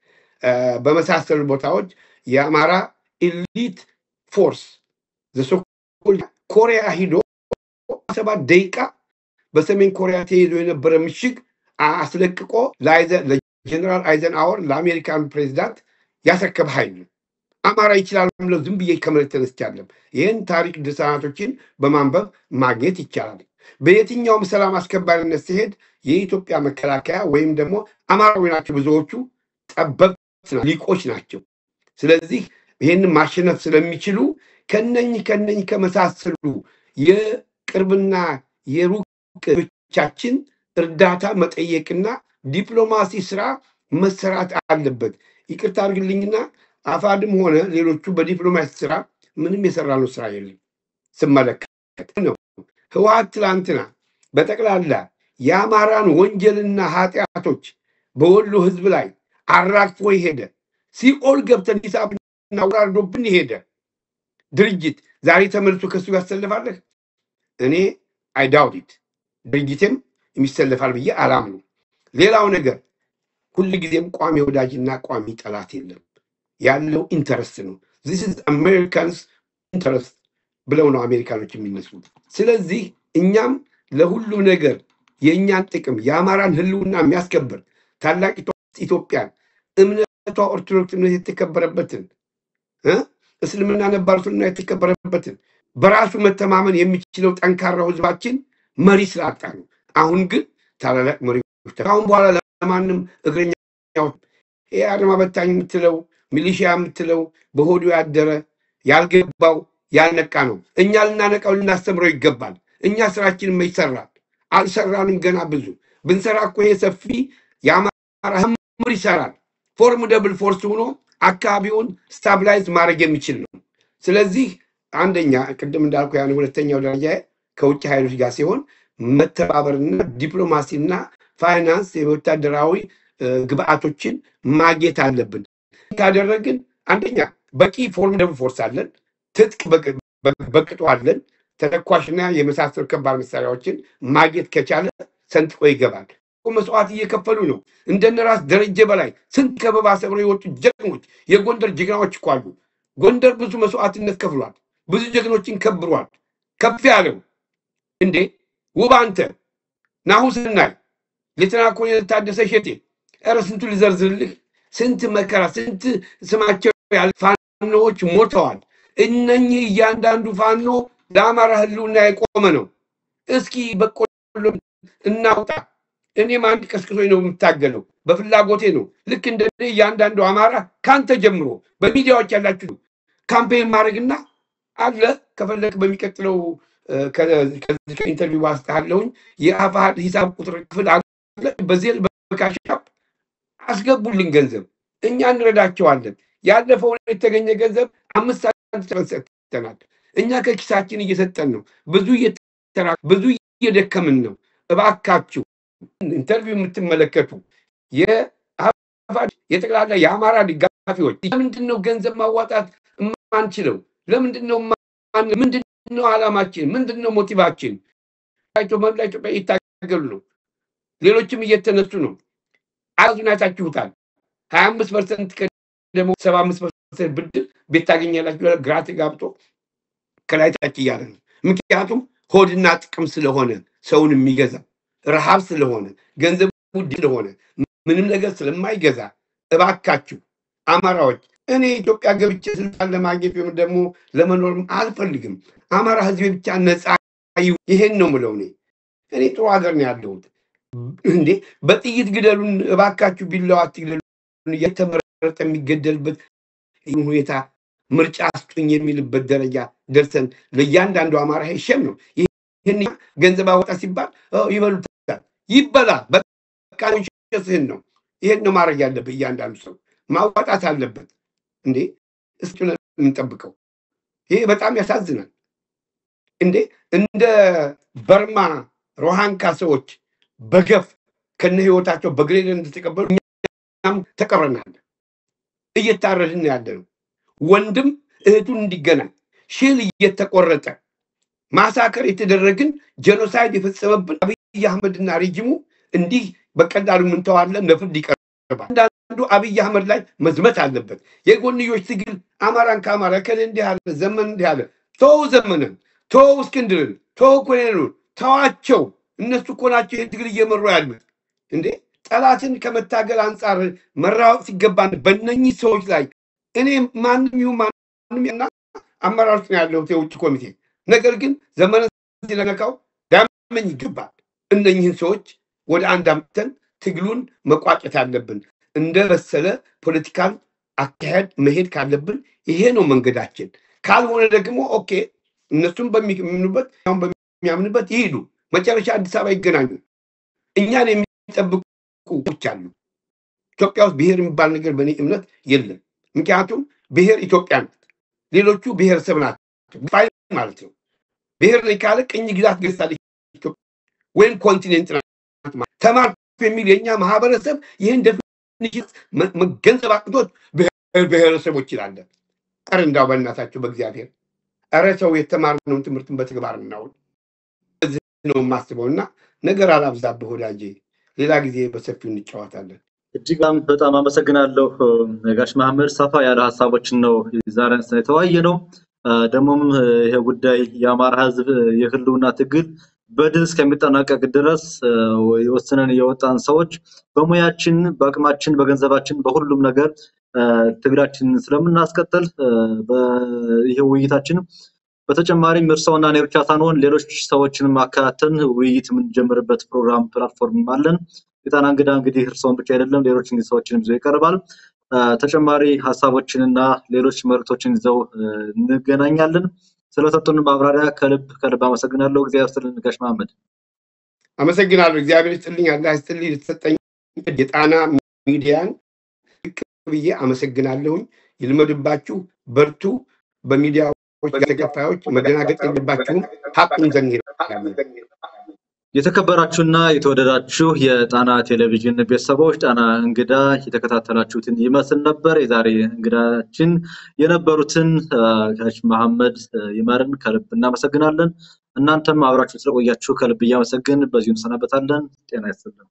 በመሳሰሉ ቦታዎች የአማራ ኤሊት ፎርስ ኮሪያ ሂዶ 7 ደቂቃ በሰሜን ኮሪያ ተይዞ የነበረ ምሽግ አስለቅቆ ለጀነራል አይዘንሃወር ለአሜሪካን ፕሬዚዳንት ያስረከበ ኃይል ነው። አማራ ይችላል ብለው ዝም ብዬ ከመሬት ተነስቻለሁ። ይህን ታሪክ ድርሳናቶችን በማንበብ ማግኘት ይቻላል። በየትኛውም ሰላም አስከባሪነት ሲሄድ የኢትዮጵያ መከላከያ ወይም ደግሞ አማራዊ ናቸው ብዙዎቹ፣ ጠበብት ሊቆች ናቸው። ስለዚህ ይህንን ማሸነፍ ስለሚችሉ ከነኚህ ከመሳሰሉ የቅርብና የሩቆቻችን እርዳታ መጠየቅና ዲፕሎማሲ ስራ መሰራት አለበት። ይቅርታ አድርግልኝና አፋድም ሆነ ሌሎቹ በዲፕሎማሲ ስራ ምንም የሰራነው ስራ የለም። ስመለከት ነው ህወሓት ትላንትና በጠቅላላ የአማራን ወንጀልና ኃጢአቶች በወሎ ህዝብ ላይ አራግፎ ሄደ። ሲኦል ገብተን ሂሳብ አውራርዶብን ሄደ ድርጅት ዛሬ ተመልሶ ከሱ ጋር ተሰለፋለህ? እኔ አይዳውት ድርጅትም የሚሰለፋል ብዬ አላምነው። ሌላው ነገር ሁልጊዜም ቋሚ ወዳጅና ቋሚ ጠላት የለም፣ ያለው ኢንተረስት ነው። this is Americans interest ብለው ነው አሜሪካኖች የሚነሱት። ስለዚህ እኛም ለሁሉም ነገር የእኛን ጥቅም የአማራን ህልውና የሚያስከብር ታላቅ ኢትዮጵያን እምነቷ ኦርቶዶክስ እምነት የተከበረበትን እስልምና ነባሩና የተከበረበትን በራሱ መተማመን የሚችለው ጠንካራው ህዝባችን መሪ ስላጣ ነው። አሁን ግን ታላላቅ መሪዎች አሁን በኋላ ለማንም እግረኛው የአድማ በታኝ የምትለው ሚሊሺያ የምትለው በሆዱ ያደረ ያልገባው ያልነቃ ነው። እኛ ልናነቃው ልናስተምረው ይገባል። እኛ ስራችንን ይሰራል አልሰራንም ገና ብዙ ብንሰራ እኮ ይሄ ሰፊ የአማራ ህምር ይሰራል። ፎርሚደብል ፎርስ ሆኖ አካባቢውን ስታብላይዝ ማድረግ የሚችል ነው። ስለዚህ አንደኛ ቅድም እንዳልኩ ያን ሁለተኛው ደረጃ ከውጭ ኃይሎች ጋር ሲሆን መተባበርና ዲፕሎማሲና ፋይናንስ የወታደራዊ ግብአቶችን ማግኘት አለብን። ካደረግን አንደኛ በቂ ፎርሚደብል ፎርስ አለን፣ ትጥቅ በቅጡ አለን፣ ተተኳሽና የመሳሰሉ ከባድ መሳሪያዎችን ማግኘት ከቻለ ሰንጥቆ ይገባል። መስዋዕት እየከፈሉ ነው። እንደነራስ ደረጀ በላይ ስንት ከበባ ሰብረው የወጡ ጀግኖች የጎንደር ጀግናዎች እኮ አሉ። ጎንደር ብዙ መስዋዕትነት ከፍሏል፣ ብዙ ጀግኖችን ከብሯል። ከፍ ያለው እንዴ ውባንተ ናሁ ስናይ ሌተና ኮሎኔል ታደሰ ሸቴ ኧረ ስንቱ ልዘርዝርልህ። ስንት መከራ ስንት ስማቸው ፋኖዎች ሞተዋል። እነኚህ እያንዳንዱ ፋኖ ለአማራ ህልውና የቆመ ነው። እስኪ በቆሎ እናውጣ። እኔም አንድ ቀስቅሶኝ ነው የምታገለው፣ በፍላጎቴ ነው። ልክ እንደ እያንዳንዱ አማራ ካንተ ጀምሮ በሚዲያዎች ያላችሁ ካምፔን ማድረግና አለ ከፈለክ በሚቀጥለው ከኢንተርቪው አስተሃለሁኝ የአፋድ ሂሳብ ቁጥር ክፍል አለ። በዚህ በካሻፕ አስገቡልን ገንዘብ፣ እኛ እንረዳቸዋለን። ያለፈው የተገኘ ገንዘብ 5 ሳንቲም ሰጥተናል። እኛ ከኪሳችን እየሰጠን ነው። ብዙ እየደከምን ነው። እባካችሁ ኢንተርቪው የምትመለከቱ የጠቅላላ የአማራ ደጋፊዎች ለምንድነው ገንዘብ ማዋጣት የማንችለው? ምንድነው ዓላማችን? ምንድነው ሞቲቫችን? መብላቸው ይታገሉ ነው። ሌሎችም እየተነሱ ነው። አዝናታችሁታል። 25% ከደሞ 75% ብድር ቤት ታገኛላችሁ። ግራ ተጋብቶ ከላይ ታች እያለ ነው። ምክንያቱም ሆድና ጥቅም ስለሆነ ሰውን የሚገዛ ረሃብ ስለሆነ ገንዘቡ ውድ ስለሆነ ምንም ነገር ስለማይገዛ እባካችሁ አማራዎች፣ እኔ ኢትዮጵያ ገብቼ ስልጣን ለማግኘት ወይም ደግሞ ለመኖርም አልፈልግም። አማራ ህዝብ ብቻ ነፃ ይሄን ነው የምለው። እኔ ጥሩ ሀገር ነው ያለሁት። እንዴ በጥይት ግደሉን እባካችሁ፣ ቢላዋ አትግደሉን። እየተመረጠ የሚገደልበት ሁኔታ ምርጫ አስጡኝ የሚልበት ደረጃ ደርሰን ለእያንዳንዱ አማራ ሸም ነው። ይሄን ገንዘብ አወጣ ሲባል ይበሉታል። ይበላ በቃ ነው ነው። ይሄን ነው ማድረግ ያለበት። እያንዳንዱ ሰው ማዋጣት አለበት። እንዴ እስኪ እንጠብቀው። ይሄ በጣም ያሳዝናል። እንዴ እንደ በርማ ሮሃንካ ሰዎች በገፍ ከነ ህይወታቸው በግሬድ እንደተቀበሉ እኛም ተቀብረናል። እየታረድን ያለነው ወንድም እህቱን እንዲገናኝ ሽል እየተቆረጠ ማሳከር የተደረግን ጄኖሳይድ የፈጸመብን አብይ አህመድና ሬጂሙ እንዲህ በቀላሉ ምን ተዋለን ለፍርድ ይቀርባል። አንዳንዱ አብይ አህመድ ላይ መዝመት አለበት። የጎንዮሽ ትግል አማራን ከአማራ ከለ እንዲህ ያለ ዘመን እንዲህ ያለ ተው፣ ዘመንን ተው፣ እስክንድርን ተው፣ ኮሎኔሉን ተዋቸው። እነሱ እኮ ናቸው ይሄን ትግል እየመሩ ያሉት። እንዴ ጠላትን ከመታገል አንጻር መራወጥ ሲገባን በእነኚህ ሰዎች ላይ እኔ ማንም አመራር ውስጥ ያለው የውጭ ኮሚቴ ነገር ግን ዘመነ ሲለነካው ዳመኝ ይገባል። እነኚህን ሰዎች ወደ አንድ አምጥተን ትግሉን መቋጨት አለብን። እንደ በሰለ ፖለቲካል አካሄድ መሄድ ካለብን ይሄ ነው መንገዳችን። ካልሆነ ደግሞ ኦኬ እነሱም በሚያምኑበት ይሄዱ፣ መጨረሻ አዲስ አበባ ይገናኙ። እኛን የሚጠብቁ አሉ። ኢትዮጵያ ውስጥ ብሔር የሚባል ነገር በእኔ እምነት የለም። ምክንያቱም ብሔር ኢትዮጵያ ናት፣ ሌሎቹ ብሔረሰብ ናቸው ማለት ነው። ብሔር ላይ ካለ ቅኝ ግዛት ገዝታለች ኢትዮጵያ ወይም ኮንቲኔንት ናት። ተማርኩ የሚል የኛ ማህበረሰብ ይህን ደፊኒሽን መገንዘብ አቅቶት ብሔረሰቦች ይላል። ኧረ እንዳው በእናታቸው በእግዚአብሔር ኧረ ሰው የተማርነውን ትምህርትን በተግባር እናውል ነው የማስበውና ነገር አላብዛብህ ወዳጄ። ሌላ ጊዜ በሰፊው እንጫወታለን። እጅግ በጣም አመሰግናለሁ ጋሽ መሐመድ። ሰፋ ያለ ሀሳቦችን ነው ዛሬን ስለተወያየነው። ደሞም ይሄ ጉዳይ የአማራ ህዝብ የህልውና ትግል በድል እስከሚጠናቀቅ ድረስ የወሰነን የወጣን ሰዎች በሙያችን፣ በአቅማችን፣ በገንዘባችን በሁሉም ነገር ትግላችን ስለምናስቀጥል ይሄ ውይይታችን በተጨማሪም እርሶና እኔ ብቻ ሳንሆን ሌሎች ሰዎችንም አካተን ውይይት የምንጀምርበት ፕሮግራም ፕላትፎርም አለን። የጣና እንግዳ እንግዲህ እርሶን ብቻ አይደለም ሌሎች ሰዎችንም ይዘው ይቀርባል። ተጨማሪ ሀሳቦችንና ሌሎች መልእክቶችን ይዘው እንገናኛለን። ስለሰጡን ማብራሪያ ከልብ አመሰግናለሁ። እግዚአብሔር ይስጥልን ጋሽ መሐመድ። አመሰግናለሁ። እግዚአብሔር ይስጥልኝ። አላህ ይስጥልኝ። ለተሰጠኝ የጣና ሚዲያን ብዬ አመሰግናለሁኝ። ይልመድባችሁ፣ በርቱ። በሚዲያዎች ተከታዮች መደናገጥ የለባችሁም። ሀቁን ዘንድ የተከበራችሁና የተወደዳችሁ የጣና ቴሌቪዥን ቤተሰቦች ጣና እንግዳ የተከታተላችሁትን ይመስል ነበር። የዛሬ እንግዳችን የነበሩትን ጋሽ መሐመድ ይመርን ከልብ እናመሰግናለን። እናንተም አብራችሁ ስለቆያችሁ ከልብ እያመሰግን በዚሁ እንሰናበታለን። ጤና ይስጥልን።